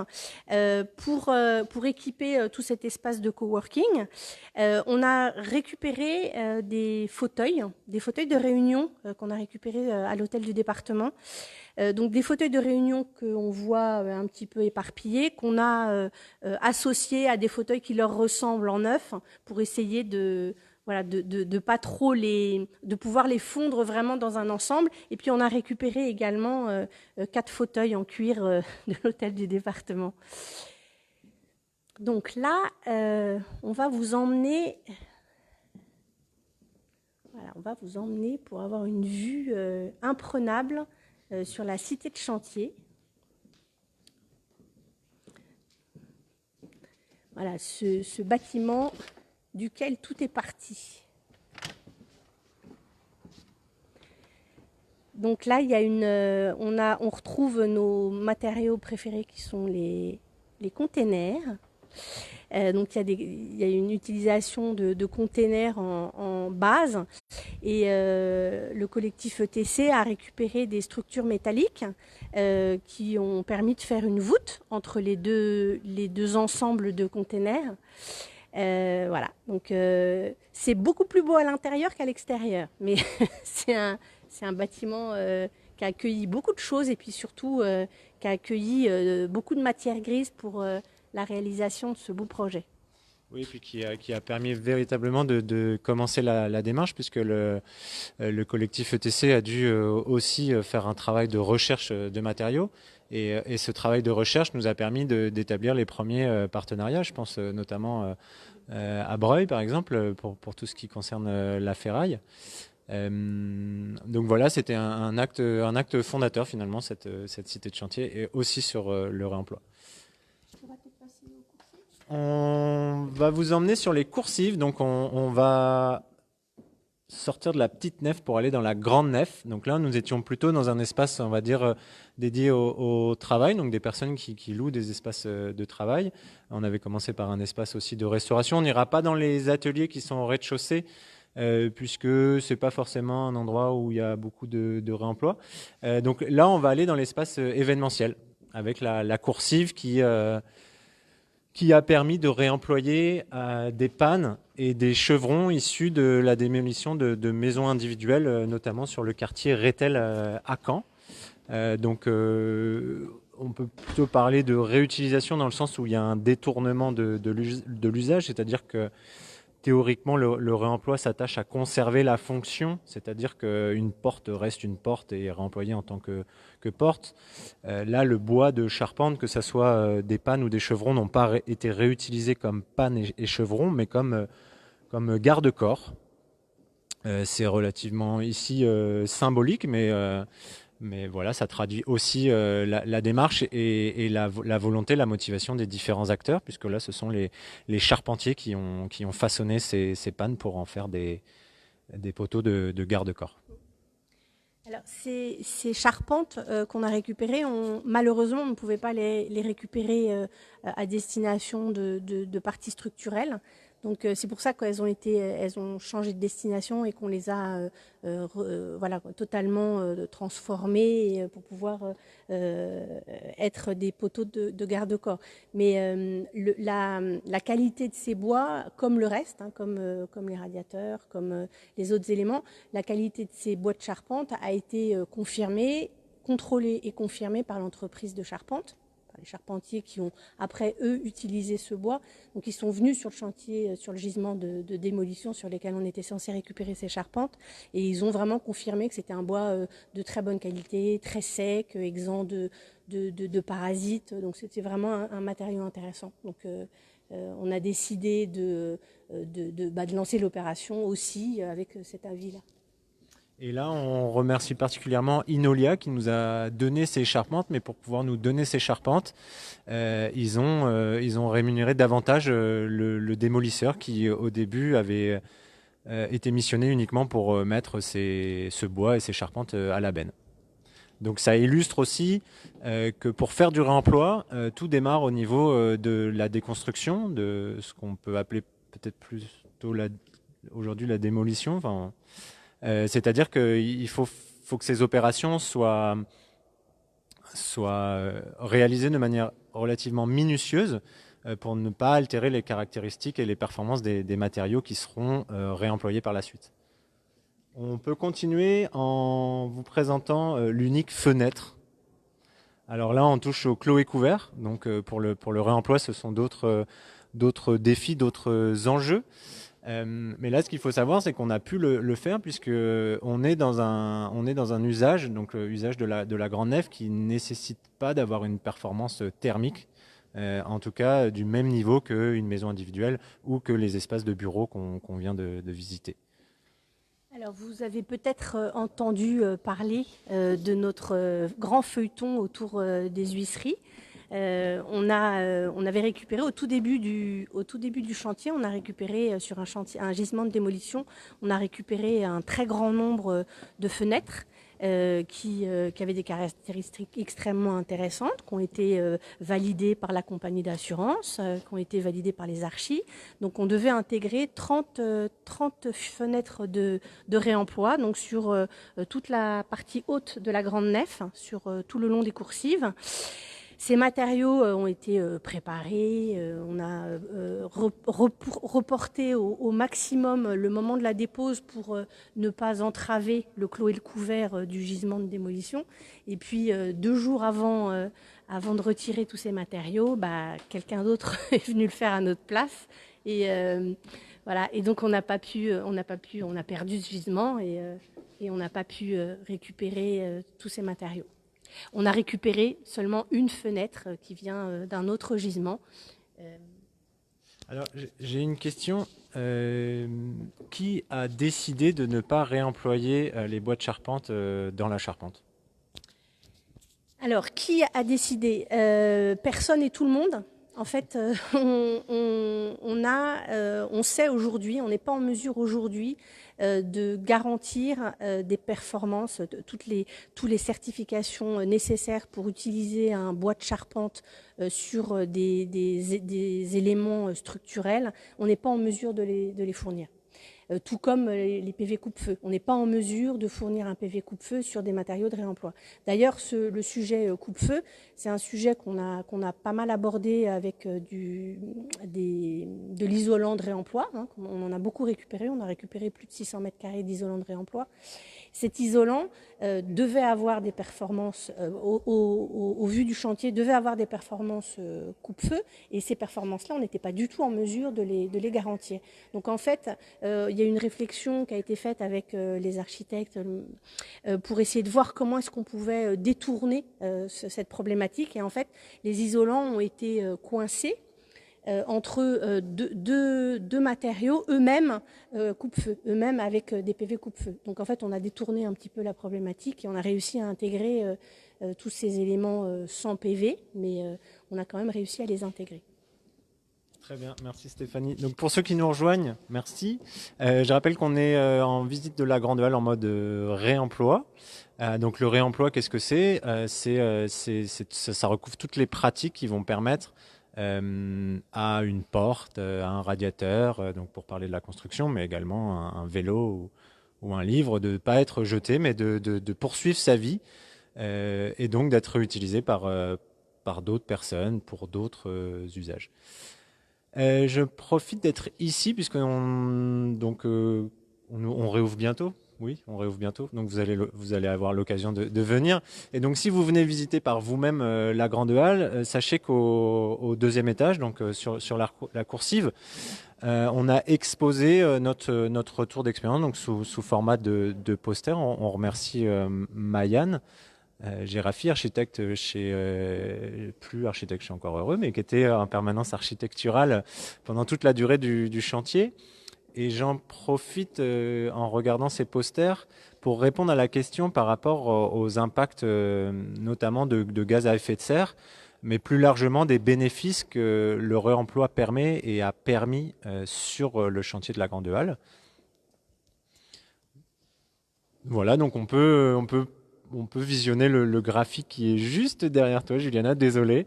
pour équiper tout cet espace de coworking. On a récupéré des fauteuils de réunion qu'on a récupérés à l'hôtel du département. Donc des fauteuils de réunion qu'on voit un petit peu éparpillés, qu'on a associés à des fauteuils qui leur ressemblent en neuf, pour essayer de pas trop de pouvoir les fondre vraiment dans un ensemble. Et puis on a récupéré également 4 fauteuils en cuir de l'hôtel du département. Donc là, on va vous emmener pour avoir une vue imprenable sur la cité de chantier. Voilà, ce bâtiment duquel tout est parti. Donc là, il y a on retrouve nos matériaux préférés qui sont les containers. Donc il y a une utilisation de containers en base, et le collectif ETC a récupéré des structures métalliques qui ont permis de faire une voûte entre les deux ensembles de containers. Voilà, donc c'est beaucoup plus beau à l'intérieur qu'à l'extérieur, mais c'est un bâtiment qui a accueilli beaucoup de choses et puis surtout qui a accueilli beaucoup de matière grise pour la réalisation de ce beau projet. Oui, puis qui a permis véritablement de commencer la démarche, puisque le collectif ETC a dû aussi faire un travail de recherche de matériaux. Et ce travail de recherche nous a permis d'établir les premiers partenariats. Je pense notamment à Breuil, par exemple, pour tout ce qui concerne la ferraille. Donc voilà, c'était un acte fondateur finalement, cette cité de chantier, et aussi sur le réemploi. On va vous emmener sur les coursives, donc on va sortir de la petite nef pour aller dans la grande nef. Donc là, nous étions plutôt dans un espace, on va dire, dédié au travail, donc des personnes qui louent des espaces de travail. On avait commencé par un espace aussi de restauration. On n'ira pas dans les ateliers qui sont au rez-de-chaussée, puisque c'est pas forcément un endroit où il y a beaucoup de réemploi. Donc là, on va aller dans l'espace événementiel, avec la coursive qui a permis de réemployer des pannes et des chevrons issus de la démolition de maisons individuelles, notamment sur le quartier Rethel à Caen. Donc on peut plutôt parler de réutilisation dans le sens où il y a un détournement de l'usage, c'est-à-dire que théoriquement, le réemploi s'attache à conserver la fonction, c'est-à-dire qu'une porte reste une porte et est réemployée en tant que porte. Là, le bois de charpente, que ce soit des pannes ou des chevrons, n'ont pas été réutilisés comme pannes et chevrons, mais comme garde-corps. C'est relativement ici symbolique, mais voilà, ça traduit aussi la démarche et la volonté, la motivation des différents acteurs, puisque là, ce sont les charpentiers qui ont façonné ces pannes pour en faire des poteaux de garde-corps. Alors, ces charpentes qu'on a récupérées, malheureusement, on ne pouvait pas les récupérer à destination de parties structurelles. Donc c'est pour ça qu'elles ont changé de destination et qu'on les a voilà, totalement transformées pour pouvoir être des poteaux de garde-corps. Mais la qualité de ces bois, comme le reste, hein, comme les radiateurs, comme les autres éléments, la qualité de ces bois de charpente a été confirmée, contrôlée et confirmée par l'entreprise de charpente. Les charpentiers qui ont après eux utilisé ce bois, donc ils sont venus sur le chantier, sur le gisement de démolition sur lesquels on était censé récupérer ces charpentes, et ils ont vraiment confirmé que c'était un bois de très bonne qualité, très sec, exempt de parasites, donc c'était vraiment un matériau intéressant. Donc on a décidé de lancer l'opération aussi avec cet avis-là. Et là, on remercie particulièrement Inolia qui nous a donné ces charpentes, mais pour pouvoir nous donner ces charpentes, ils ont rémunéré davantage le démolisseur qui, au début, avait été missionné uniquement pour mettre ce bois et ces charpentes à la benne. Donc ça illustre aussi que pour faire du réemploi, tout démarre au niveau de la déconstruction, de ce qu'on peut appeler peut-être plutôt aujourd'hui la démolition. Enfin, c'est-à-dire qu'il faut que ces opérations soient réalisées de manière relativement minutieuse pour ne pas altérer les caractéristiques et les performances des matériaux qui seront réemployés par la suite. On peut continuer en vous présentant l'unique fenêtre. Alors là, on touche au clos et couvert. Donc pour le réemploi, ce sont d'autres défis, d'autres enjeux. Mais là, ce qu'il faut savoir, c'est qu'on a pu le faire puisque on est dans un usage, donc usage de la grande nef, qui nécessite pas d'avoir une performance thermique, en tout cas du même niveau qu'une maison individuelle ou que les espaces de bureaux qu'on vient de visiter. Alors, vous avez peut-être entendu parler de notre grand feuilleton autour des huisseries. On avait récupéré au tout début du chantier, on a récupéré sur un gisement de démolition, on a récupéré un très grand nombre de fenêtres qui avaient des caractéristiques extrêmement intéressantes, qui ont été validées par la compagnie d'assurance, qui ont été validées par les archis. Donc on devait intégrer 30 fenêtres de réemploi, donc sur toute la partie haute de la grande nef, sur tout le long des coursives. Ces matériaux ont été préparés, on a reporté au maximum le moment de la dépose pour ne pas entraver le clos et le couvert du gisement de démolition. Et puis 2 jours avant de retirer tous ces matériaux, quelqu'un d'autre est venu le faire à notre place. Et voilà. Et donc on a perdu ce gisement et on n'a pas pu récupérer tous ces matériaux. On a récupéré seulement une fenêtre qui vient d'un autre gisement. Alors, j'ai une question. Qui a décidé de ne pas réemployer les bois de charpente dans la charpente? Alors, qui a décidé? Personne et tout le monde. En fait, on sait aujourd'hui, on n'est pas en mesure aujourd'hui de garantir des performances, toutes les certifications nécessaires pour utiliser un bois de charpente sur des éléments structurels. On n'est pas en mesure de les fournir. Tout comme les PV coupe-feu. On n'est pas en mesure de fournir un PV coupe-feu sur des matériaux de réemploi. D'ailleurs, le sujet coupe-feu, c'est un sujet qu'on a pas mal abordé avec de l'isolant de réemploi. On en a beaucoup récupéré. On a récupéré plus de 600 mètres carrés d'isolant de réemploi. Cet isolant devait avoir des performances, au vu du chantier, devait avoir des performances coupe-feu. Et ces performances-là, on n'était pas du tout en mesure de les garantir. Donc en fait, il y a une réflexion qui a été faite avec les architectes pour essayer de voir comment est-ce qu'on pouvait détourner cette problématique. Et en fait, les isolants ont été coincés entre deux matériaux, eux-mêmes coupe-feu, eux-mêmes avec des PV coupe-feu. Donc en fait, on a détourné un petit peu la problématique et on a réussi à intégrer tous ces éléments sans PV, mais on a quand même réussi à les intégrer. Très bien, merci Stéphanie. Donc pour ceux qui nous rejoignent, merci. Je rappelle qu'on est en visite de la Grande Halle en mode réemploi. Donc le réemploi, qu'est-ce que c'est? Ça recouvre toutes les pratiques qui vont permettre à une porte, à un radiateur, donc pour parler de la construction, mais également un vélo ou un livre, de ne pas être jeté, mais de poursuivre sa vie et donc d'être utilisé par d'autres personnes pour d'autres usages. Je profite d'être ici puisqu'on réouvre bientôt. Oui, on réouvre bientôt. Donc vous allez avoir l'occasion de venir. Et donc si vous venez visiter par vous-même la Grande Halle, sachez qu'au 2e étage, donc sur la coursive, on a exposé notre retour d'expérience donc sous format de poster. On remercie Mayanne. Gérafi, architecte plus architecte chez Encore Heureux, mais qui était en permanence architecturale pendant toute la durée du chantier. Et j'en profite en regardant ces posters pour répondre à la question par rapport aux impacts notamment de gaz à effet de serre, mais plus largement des bénéfices que le réemploi permet et a permis sur le chantier de la Grande Halle. Voilà, donc on peut visionner le graphique qui est juste derrière toi, Juliana, désolé.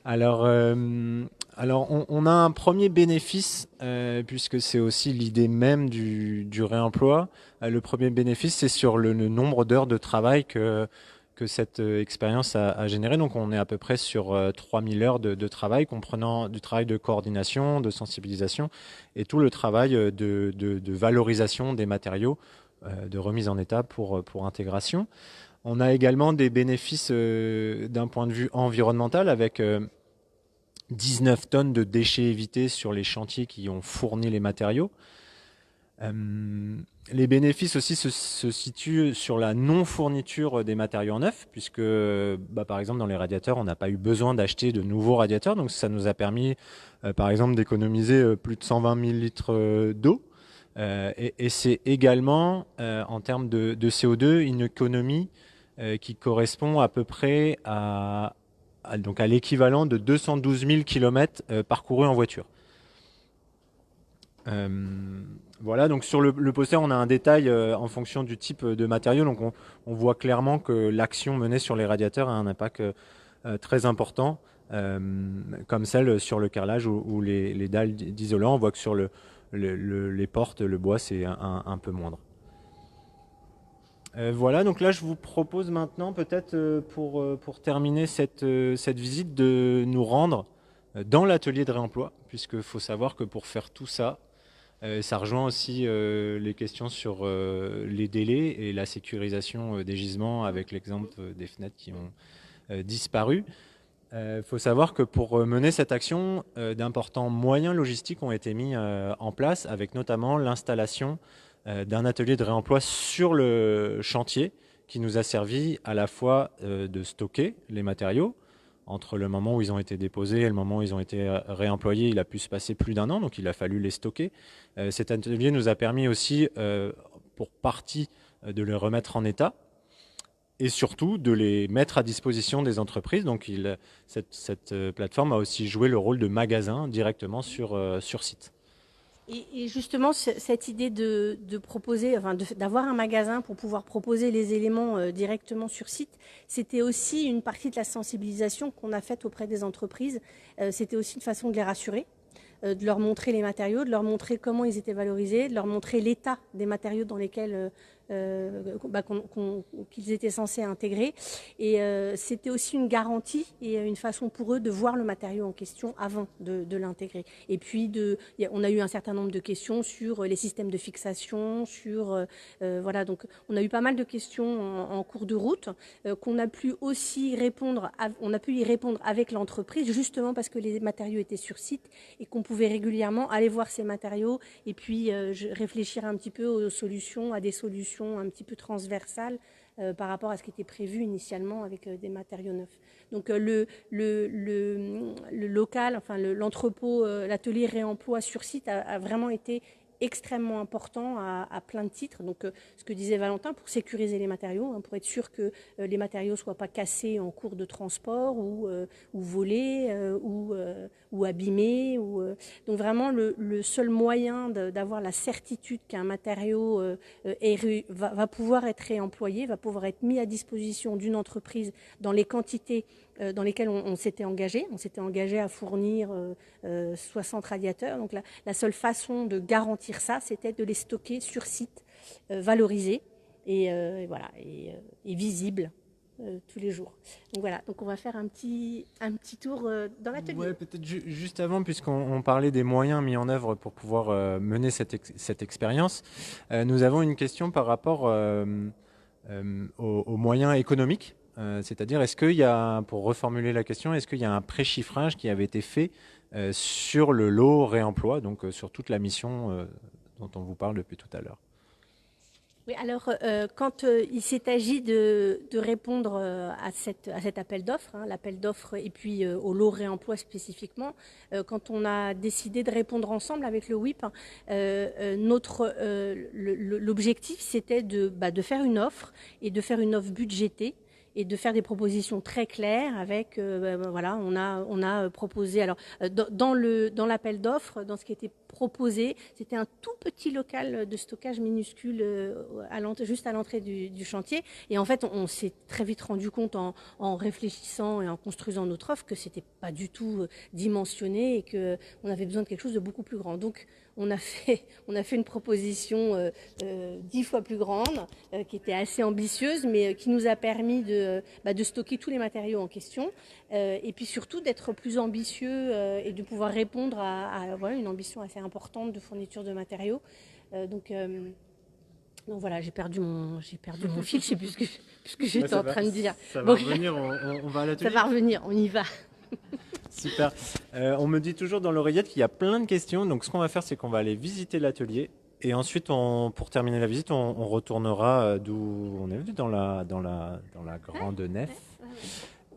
Alors on a un premier bénéfice, puisque c'est aussi l'idée même du réemploi. Le premier bénéfice, c'est sur le nombre d'heures de travail que cette expérience a généré. Donc on est à peu près sur 3000 heures de travail, comprenant du travail de coordination, de sensibilisation, et tout le travail de valorisation des matériaux, de remise en état pour intégration. On a également des bénéfices d'un point de vue environnemental avec 19 tonnes de déchets évités sur les chantiers qui ont fourni les matériaux. Les bénéfices aussi se situent sur la non-fourniture des matériaux en neuf, puisque par exemple dans les radiateurs, on n'a pas eu besoin d'acheter de nouveaux radiateurs, donc ça nous a permis par exemple d'économiser plus de 120 000 litres d'eau. Et c'est également, en termes de CO2, une économie qui correspond à peu près à l'équivalent de 212 000 km parcourus en voiture. Voilà, donc sur le poster, on a un détail en fonction du type de matériau. Donc on voit clairement que l'action menée sur les radiateurs a un impact très important, comme celle sur le carrelage ou les dalles d'isolant. On voit que sur les portes, le bois, c'est un peu moindre. Voilà, donc là je vous propose maintenant peut-être pour terminer cette visite de nous rendre dans l'atelier de réemploi, puisqu'il faut savoir que pour faire tout ça, ça rejoint aussi les questions sur les délais et la sécurisation des gisements avec l'exemple des fenêtres qui ont disparu. Il faut savoir que pour mener cette action, d'importants moyens logistiques ont été mis en place, avec notamment l'installation d'un atelier de réemploi sur le chantier qui nous a servi à la fois de stocker les matériaux. Entre le moment où ils ont été déposés et le moment où ils ont été réemployés, il a pu se passer plus d'un an, donc il a fallu les stocker. Cet atelier nous a permis aussi, pour partie, de les remettre en état et surtout de les mettre à disposition des entreprises. Donc cette plateforme a aussi joué le rôle de magasin directement sur site. Et justement, cette idée de proposer, enfin d'avoir un magasin pour pouvoir proposer les éléments directement sur site, c'était aussi une partie de la sensibilisation qu'on a faite auprès des entreprises. C'était aussi une façon de les rassurer, de leur montrer les matériaux, de leur montrer comment ils étaient valorisés, de leur montrer l'état des matériaux dans lesquels qu'ils étaient censés intégrer. Et c'était aussi une garantie et une façon pour eux de voir le matériau en question avant de l'intégrer. Et puis, on a eu un certain nombre de questions sur les systèmes de fixation, sur voilà. Donc, on a eu pas mal de questions en cours de route qu'on a pu aussi répondre. On a pu y répondre avec l'entreprise, justement parce que les matériaux étaient sur site et qu'on pouvait régulièrement aller voir ces matériaux et puis réfléchir un petit peu aux solutions, à des solutions un petit peu transversales par rapport à ce qui était prévu initialement avec des matériaux neufs. Donc le local, enfin l'entrepôt, l'atelier réemploi sur site a vraiment été extrêmement important à plein de titres. Donc, ce que disait Valentin, pour sécuriser les matériaux, pour être sûr que les matériaux ne soient pas cassés en cours de transport ou volés ou abîmés. Donc, vraiment, le seul moyen d'avoir la certitude qu'un matériau va pouvoir être réemployé, va pouvoir être mis à disposition d'une entreprise dans les quantités dans lesquels on s'était engagé. On s'était engagé à fournir 60 radiateurs. Donc la seule façon de garantir ça, c'était de les stocker sur site, valorisés et voilà, et visibles tous les jours. Donc voilà, donc on va faire un petit tour dans l'atelier. Ouais, peut-être juste avant, puisqu'on parlait des moyens mis en œuvre pour pouvoir mener cette expérience, nous avons une question par rapport aux moyens économiques. C'est-à-dire, est-ce qu'il y a, pour reformuler la question, est-ce qu'il y a un préchiffrage qui avait été fait sur le lot réemploi, donc sur toute la mission dont on vous parle depuis tout à l'heure? Oui, alors quand il s'est agi de répondre à cet appel d'offres, l'appel d'offres et puis au lot réemploi spécifiquement, quand on a décidé de répondre ensemble avec le WIP, l'objectif c'était de faire une offre et de faire une offre budgétée et de faire des propositions très claires avec, voilà, on a proposé, alors dans l'appel d'offres, dans ce qui était proposé, c'était un tout petit local de stockage minuscule juste à l'entrée du chantier. Et en fait, on s'est très vite rendu compte en réfléchissant et en construisant notre offre que c'était pas du tout dimensionné et qu'on avait besoin de quelque chose de beaucoup plus grand. Donc, on a fait une proposition 10 fois plus grande, qui était assez ambitieuse, mais qui nous a permis de stocker tous les matériaux en question, et puis surtout d'être plus ambitieux et de pouvoir répondre à voilà, une ambition assez importante de fourniture de matériaux. Donc voilà, j'ai perdu mon fil, je sais plus ce que j'étais en train de dire. Ça va revenir, on va à l'atelier. Ça va revenir, on y va. Super. On me dit toujours dans l'oreillette qu'il y a plein de questions. Donc, ce qu'on va faire, c'est qu'on va aller visiter l'atelier. Et ensuite, pour terminer la visite, on retournera d'où on est venu, dans la grande nef.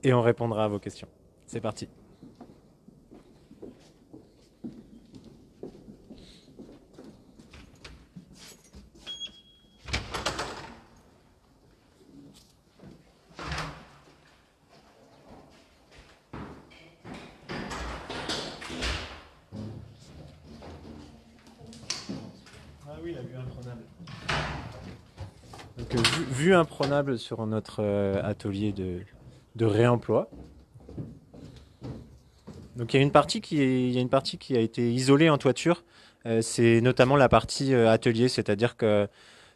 Et on répondra à vos questions. C'est parti. Oui, la vue imprenable. Donc, vue imprenable sur notre atelier de réemploi. Donc il y a une partie qui a été isolée en toiture. C'est notamment la partie atelier, c'est-à-dire que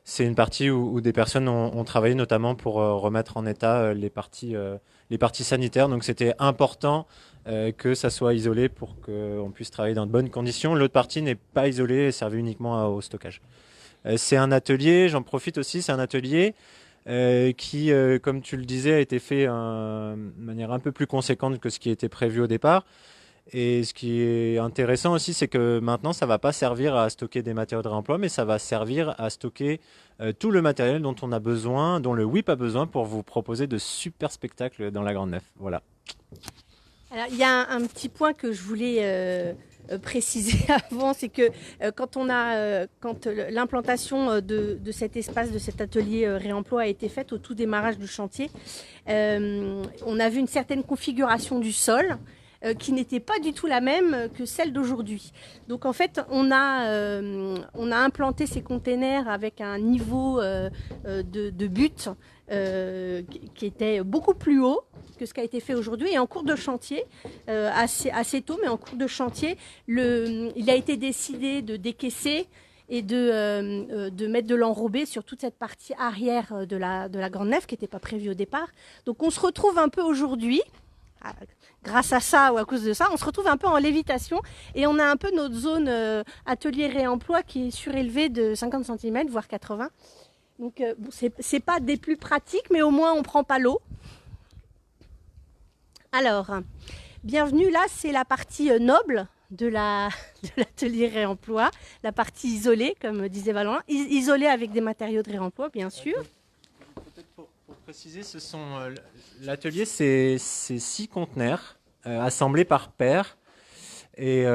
C'est une partie où des personnes ont travaillé notamment pour remettre en état les parties sanitaires. Donc c'était important que ça soit isolé pour qu'on puisse travailler dans de bonnes conditions. L'autre partie n'est pas isolée et servait uniquement au stockage. C'est un atelier, j'en profite aussi, c'est un atelier qui, comme tu le disais, a été fait de manière un peu plus conséquente que ce qui était prévu au départ. Et ce qui est intéressant aussi, c'est que maintenant, ça ne va pas servir à stocker des matériaux de réemploi, mais ça va servir à stocker tout le matériel dont on a besoin, dont le WIP a besoin pour vous proposer de super spectacles dans la Grande Nef. Voilà. Alors, il y a un petit point que je voulais préciser avant, c'est que quand l'implantation de cet espace, de cet atelier réemploi a été faite au tout démarrage du chantier, on a vu une certaine configuration du sol qui n'était pas du tout la même que celle d'aujourd'hui. Donc en fait, on a implanté ces containers avec un niveau de butte qui était beaucoup plus haut que ce qui a été fait aujourd'hui. Et en cours de chantier, assez tôt, mais en cours de chantier, il a été décidé de décaisser et de mettre de l'enrobé sur toute cette partie arrière de la grande nef qui n'était pas prévue au départ. Donc on se retrouve un peu aujourd'hui, grâce à ça ou à cause de ça, on se retrouve un peu en lévitation et on a un peu notre zone atelier réemploi qui est surélevée de 50 cm, voire 80. Donc bon, c'est pas des plus pratiques, mais au moins on prend pas l'eau. Alors, bienvenue, là c'est la partie noble de l'atelier réemploi, la partie isolée, comme disait Valentin, isolée avec des matériaux de réemploi, bien sûr. Peut-être pour préciser, l'atelier, c'est 6 conteneurs assemblés par paire et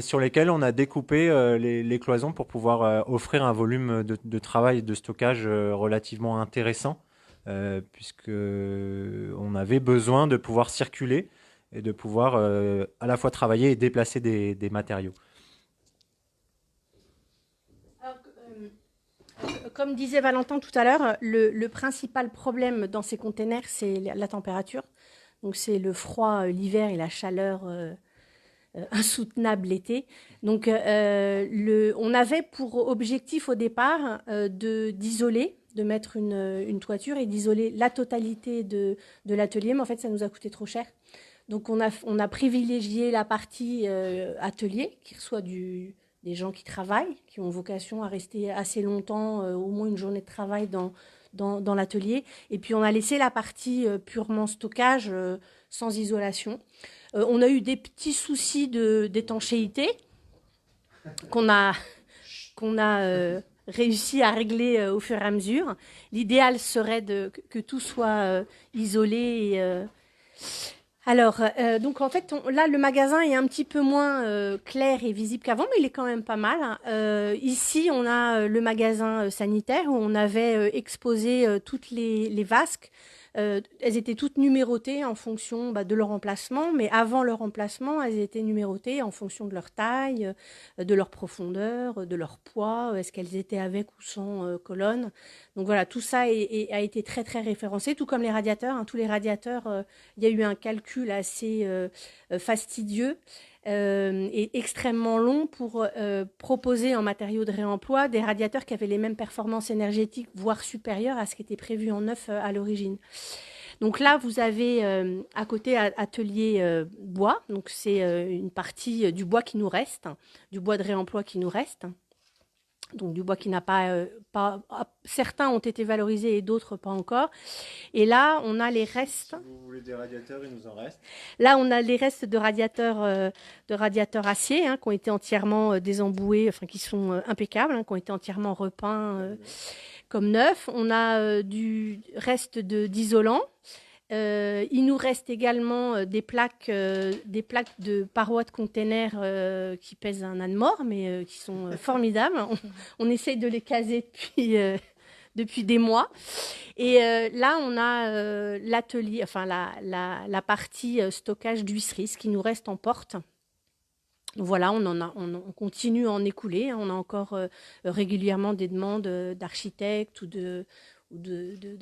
sur lesquels on a découpé les cloisons pour pouvoir offrir un volume de travail et de stockage relativement intéressant, puisque on avait besoin de pouvoir circuler et de pouvoir à la fois travailler et déplacer des matériaux. Alors, comme disait Valentin tout à l'heure, le principal problème dans ces containers, c'est la température. Donc c'est le froid l'hiver et la chaleur insoutenable l'été. Donc on avait pour objectif au départ d'isoler, de mettre une toiture et d'isoler la totalité de l'atelier, mais en fait ça nous a coûté trop cher. Donc on a privilégié la partie atelier qui reçoit des gens qui travaillent, qui ont vocation à rester assez longtemps, au moins une journée de travail dans l'atelier. Et puis on a laissé la partie purement stockage sans isolation. On a eu des petits soucis d'étanchéité qu'on a réussi à régler au fur et à mesure. L'idéal serait que tout soit isolé. Donc en fait, là, le magasin est un petit peu moins clair et visible qu'avant, mais il est quand même pas mal. Ici, on a le magasin sanitaire où on avait exposé toutes les vasques. Elles étaient toutes numérotées en fonction de leur emplacement, mais avant leur emplacement, elles étaient numérotées en fonction de leur taille, de leur profondeur, de leur poids, est-ce qu'elles étaient avec ou sans colonne. Donc voilà, tout ça a été très très référencé, tout comme les radiateurs. Tous les radiateurs, il y a eu un calcul assez fastidieux et extrêmement long pour proposer en matériaux de réemploi des radiateurs qui avaient les mêmes performances énergétiques, voire supérieures à ce qui était prévu en neuf à l'origine. Donc là, vous avez à côté atelier bois, donc c'est une partie du bois qui nous reste, du bois de réemploi qui nous reste. Donc du bois qui n'a pas, certains ont été valorisés et d'autres pas encore. Et là, on a les restes. Si vous voulez des radiateurs, il nous en reste. Là, on a les restes de radiateurs acier qui ont été entièrement désemboués, enfin qui sont impeccables, qui ont été entièrement repeints comme neufs. On a du reste d'isolant. Il nous reste également des plaques de parois de containers qui pèsent un âne mort, mais qui sont formidables. On essaye de les caser depuis des mois. Et là, on a l'atelier, enfin la partie stockage d'huisserie, ce qui nous reste en porte. Voilà, on continue à en écouler. On a encore régulièrement des demandes d'architectes ou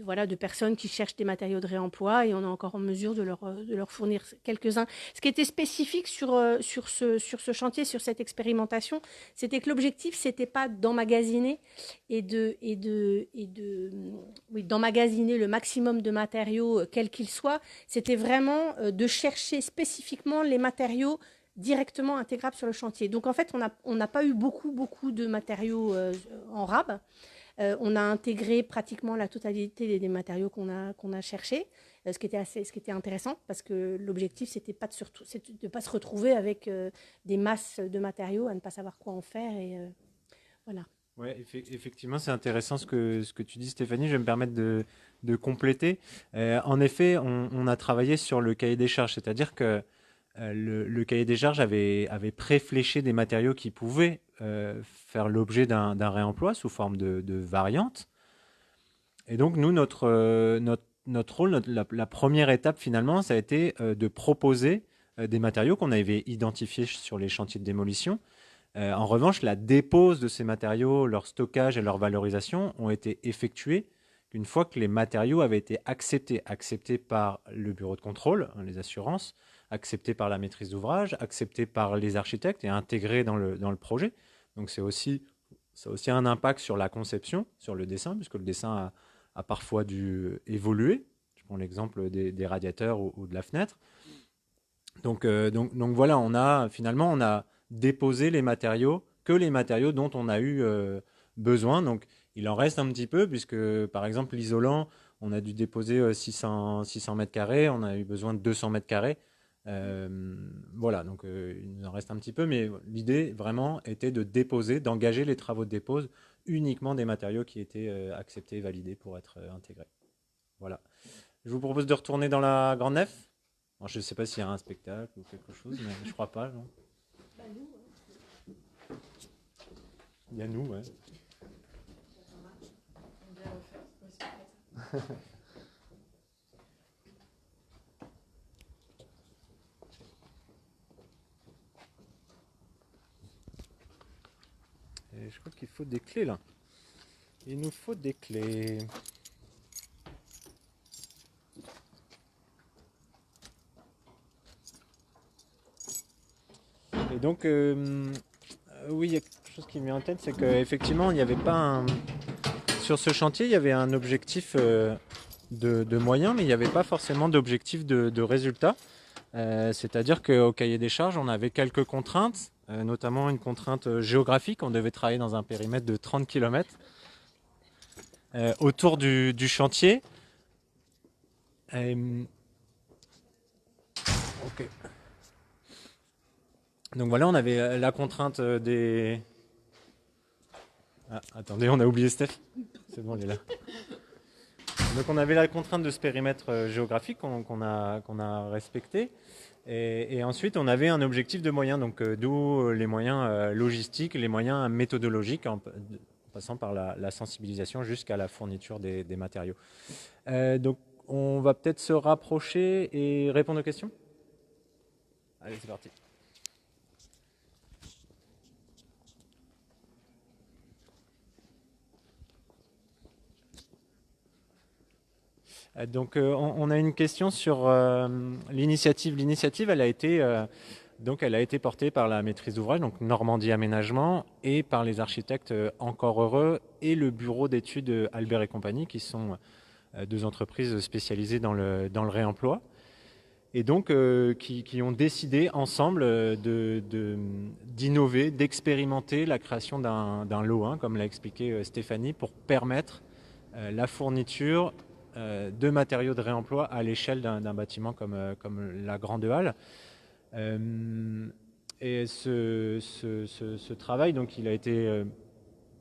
voilà, de personnes qui cherchent des matériaux de réemploi, et on est encore en mesure de leur fournir quelques-uns. Ce qui était spécifique sur ce chantier, sur cette expérimentation, c'était que l'objectif, c'était pas d'emmagasiner oui, d'emmagasiner le maximum de matériaux, quels qu'ils soient. C'était vraiment de chercher spécifiquement les matériaux directement intégrables sur le chantier. Donc en fait, on n'a pas eu beaucoup de matériaux en rab. On a intégré pratiquement la totalité des matériaux qu'on a cherchés, ce qui était intéressant, parce que l'objectif, c'était de ne pas se retrouver avec des masses de matériaux, à ne pas savoir quoi en faire. Et voilà. Ouais, effectivement, c'est intéressant ce que tu dis, Stéphanie. Je vais me permettre de compléter. En effet, on a travaillé sur le cahier des charges, c'est-à-dire que le cahier des charges avait préfléché des matériaux qui pouvaient faire l'objet d'un réemploi sous forme de variantes. Et donc, nous, notre rôle, la première étape finalement, ça a été de proposer des matériaux qu'on avait identifiés sur les chantiers de démolition. En revanche, la dépose de ces matériaux, leur stockage et leur valorisation ont été effectués une fois que les matériaux avaient été acceptés par le bureau de contrôle, les assurances, acceptés par la maîtrise d'ouvrage, acceptés par les architectes et intégrés dans le projet. Donc ça a aussi un impact sur la conception, sur le dessin, puisque le dessin a parfois dû évoluer. Je prends l'exemple des radiateurs ou de la fenêtre. Donc voilà, on a déposé les matériaux, que les matériaux dont on a eu besoin. Donc il en reste un petit peu, puisque par exemple l'isolant, on a dû déposer 600 mètres carrés, on a eu besoin de 200 mètres carrés. Voilà, donc il nous en reste un petit peu, mais l'idée vraiment était de déposer, d'engager les travaux de dépose uniquement des matériaux qui étaient acceptés et validés pour être intégrés. Voilà. Je vous propose de retourner dans la grande nef. Alors, je ne sais pas s'il y a un spectacle ou quelque chose, mais je crois pas. Non. Il y a nous, ouais. Et je crois qu'il faut des clés là. Il nous faut des clés. Et donc, oui, il y a quelque chose qui me vient en tête, c'est qu'effectivement, il n'y avait pas un... Sur ce chantier, il y avait un objectif de moyens, mais il n'y avait pas forcément d'objectif de résultat. C'est-à-dire qu'au cahier des charges, on avait quelques contraintes, notamment une contrainte géographique. On devait travailler dans un périmètre de 30 km autour du chantier. Ok. Donc voilà, on avait la contrainte des... Ah, attendez, on a oublié Steph. C'est bon, il est là. Donc on avait la contrainte de ce périmètre géographique qu'on a respecté. Et ensuite, on avait un objectif de moyens, donc d'où les moyens logistiques, les moyens méthodologiques, en passant par la sensibilisation jusqu'à la fourniture des matériaux. Donc on va peut-être se rapprocher et répondre aux questions. Allez, c'est parti. Donc on a une question sur l'initiative. L'initiative, elle a été portée par la maîtrise d'ouvrage, donc Normandie Aménagement, et par les architectes Encore Heureux et le bureau d'études Albert et compagnie, qui sont deux entreprises spécialisées dans le réemploi, et donc qui ont décidé ensemble d'innover, d'expérimenter la création d'un lot 1, comme l'a expliqué Stéphanie, pour permettre la fourniture de matériaux de réemploi à l'échelle d'un bâtiment comme la Grande Halle. Et ce travail, donc, il a été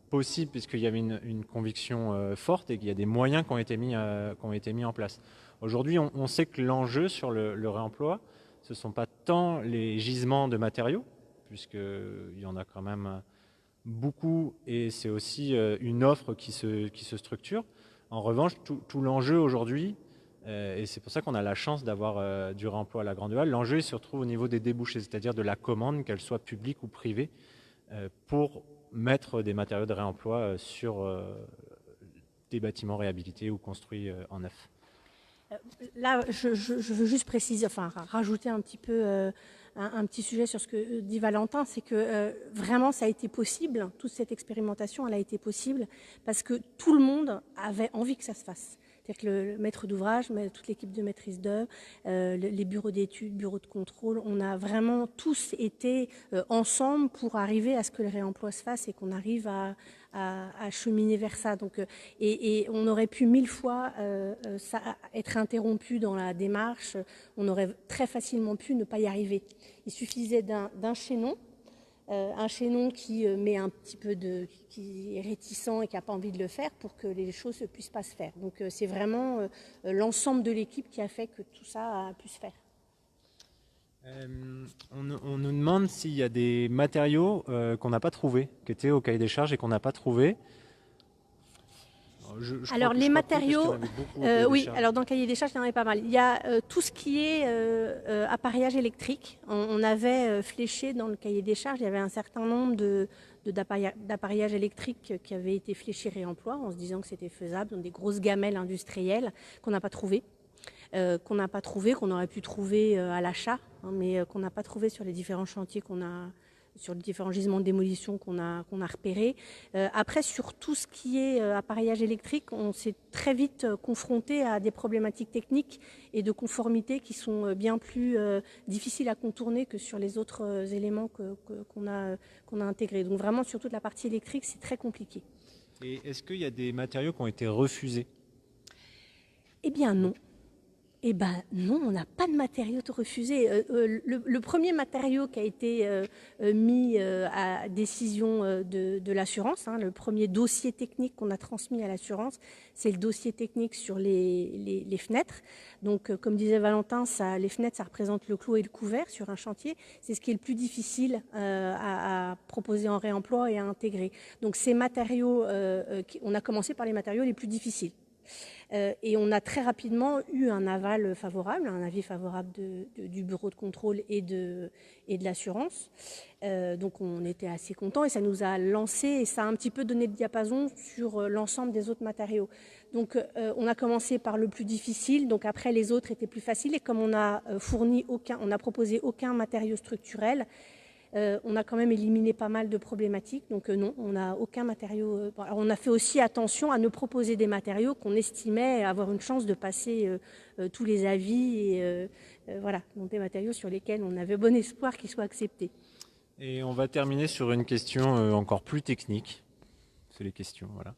possible puisqu'il y avait une conviction forte et qu'il y a des moyens qui ont été mis en place. Aujourd'hui, on sait que l'enjeu sur le réemploi, ce ne sont pas tant les gisements de matériaux, puisqu'il y en a quand même beaucoup, et c'est aussi une offre qui se structure. En revanche, tout l'enjeu aujourd'hui, et c'est pour ça qu'on a la chance d'avoir du réemploi à la Grande Halle, l'enjeu il se retrouve au niveau des débouchés, c'est-à-dire de la commande, qu'elle soit publique ou privée, pour mettre des matériaux de réemploi sur des bâtiments réhabilités ou construits en neuf. Là, je veux juste préciser, enfin rajouter un petit peu un petit sujet sur ce que dit Valentin, c'est que vraiment ça a été possible, toute cette expérimentation, elle a été possible parce que tout le monde avait envie que ça se fasse. C'est-à-dire que le maître d'ouvrage, toute l'équipe de maîtrise d'œuvre, les bureaux d'études, bureaux de contrôle, on a vraiment tous été ensemble pour arriver à ce que le réemploi se fasse et qu'on arrive à cheminer vers ça. Donc, et on aurait pu 1000 fois être interrompu dans la démarche, on aurait très facilement pu ne pas y arriver. Il suffisait d'un chaînon, un chaînon qui met un petit peu qui est réticent et qui n'a pas envie de le faire pour que les choses ne puissent pas se faire. Donc c'est vraiment l'ensemble de l'équipe qui a fait que tout ça a pu se faire. On nous demande s'il y a des matériaux qu'on n'a pas trouvés, qui étaient au cahier des charges et qu'on n'a pas trouvés. Alors les matériaux, oui, alors dans le cahier des charges, il y en avait pas mal. Il y a tout ce qui est appareillage électrique. On avait fléché dans le cahier des charges, il y avait un certain nombre d'appareillages électriques qui avaient été fléchés réemploi en se disant que c'était faisable, donc des grosses gamelles industrielles qu'on n'a pas trouvées. Qu'on aurait pu trouver à l'achat, mais qu'on n'a pas trouvé sur les différents chantiers sur les différents gisements de démolition qu'on a repérés. Après, sur tout ce qui est appareillage électrique, on s'est très vite confronté à des problématiques techniques et de conformité qui sont bien plus difficiles à contourner que sur les autres éléments qu'on a intégrés. Donc vraiment, sur toute la partie électrique, c'est très compliqué. Et est-ce qu'il y a des matériaux qui ont été refusés ? Eh bien non. Eh bien non, on n'a pas de matériaux refusés. Le premier matériau qui a été mis à décision de l'assurance, le premier dossier technique qu'on a transmis à l'assurance, c'est le dossier technique sur les fenêtres. Donc comme disait Valentin, les fenêtres, ça représente le clos et le couvert sur un chantier. C'est ce qui est le plus difficile à proposer en réemploi et à intégrer. Donc ces matériaux, on a commencé par les matériaux les plus difficiles. Et on a très rapidement eu un aval favorable, un avis favorable du bureau de contrôle et de l'assurance. Donc on était assez contents et ça nous a lancé et ça a un petit peu donné le diapason sur l'ensemble des autres matériaux. Donc on a commencé par le plus difficile, donc après les autres étaient plus faciles et comme on a proposé aucun matériau structurel, on a quand même éliminé pas mal de problématiques, donc non, on n'a aucun matériau. Alors on a fait aussi attention à ne proposer des matériaux qu'on estimait avoir une chance de passer tous les avis, et voilà, donc des matériaux sur lesquels on avait bon espoir qu'ils soient acceptés. Et on va terminer sur une question encore plus technique. C'est les questions, voilà.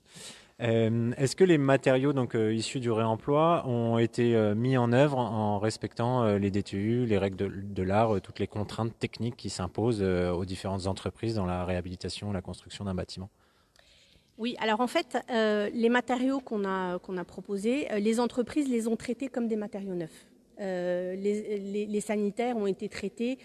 Est-ce que les matériaux issus du réemploi ont été mis en œuvre en respectant les DTU, les règles de l'art, toutes les contraintes techniques qui s'imposent aux différentes entreprises dans la réhabilitation, la construction d'un bâtiment ? Oui, alors en fait, les matériaux qu'on a proposés, les entreprises les ont traités comme des matériaux neufs. Les sanitaires ont été traités,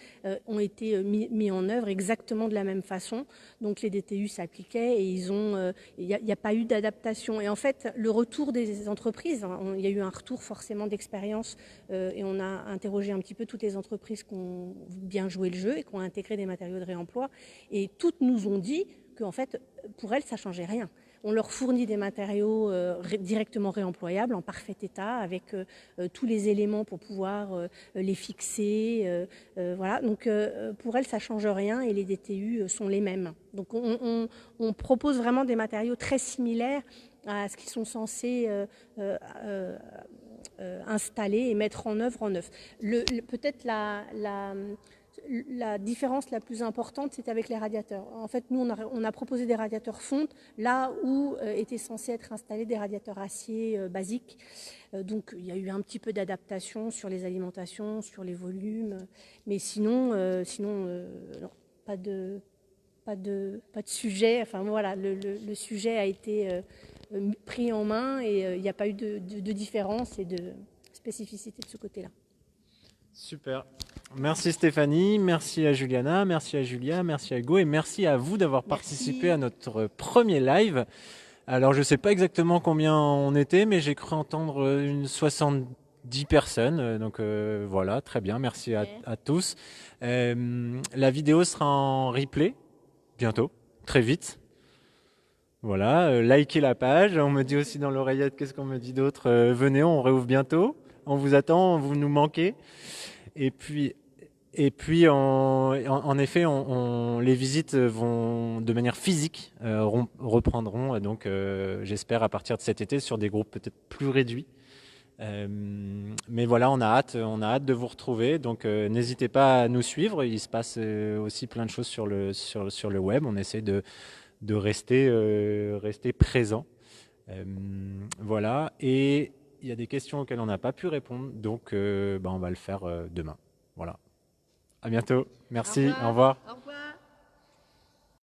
ont été mis en œuvre exactement de la même façon. Donc les DTU s'appliquaient et il n'y a pas eu d'adaptation. Et en fait, le retour des entreprises, il y a eu un retour forcément d'expérience et on a interrogé un petit peu toutes les entreprises qui ont bien joué le jeu et qui ont intégré des matériaux de réemploi. Et toutes nous ont dit qu'en fait, pour elles, ça ne changeait rien. On leur fournit des matériaux directement réemployables, en parfait état, avec tous les éléments pour pouvoir les fixer. Voilà. Donc pour elles, ça ne change rien et les DTU sont les mêmes. Donc on propose vraiment des matériaux très similaires à ce qu'ils sont censés installer et mettre en œuvre en neuf. Peut-être la différence la plus importante, c'est avec les radiateurs. En fait, nous, on a proposé des radiateurs fonte là où étaient censés être installés des radiateurs acier basiques. Donc, il y a eu un petit peu d'adaptation sur les alimentations, sur les volumes. Mais sinon non, pas de sujet. Enfin, voilà, le sujet a été pris en main et il n'y a pas eu de différence et de spécificité de ce côté-là. Super. Merci Stéphanie, merci à Juliana, merci à Julia, merci à Hugo et merci à vous d'avoir participé à notre premier live. Alors je ne sais pas exactement combien on était, mais j'ai cru entendre une 70 personnes. Donc voilà, très bien, merci à tous. La vidéo sera en replay bientôt, très vite. Voilà, likez la page. On me dit aussi dans l'oreillette, qu'est-ce qu'on me dit d'autre? Venez, on réouvre bientôt. On vous attend, vous nous manquez. Et puis, en effet, les visites vont de manière physique reprendront. Donc, j'espère à partir de cet été sur des groupes peut-être plus réduits. Mais voilà, on a hâte de vous retrouver. Donc, n'hésitez pas à nous suivre. Il se passe aussi plein de choses sur le web. On essaie de rester présent. Voilà. Et il y a des questions auxquelles on n'a pas pu répondre. Donc, on va le faire demain. Voilà. À bientôt. Merci. Au revoir. Au revoir.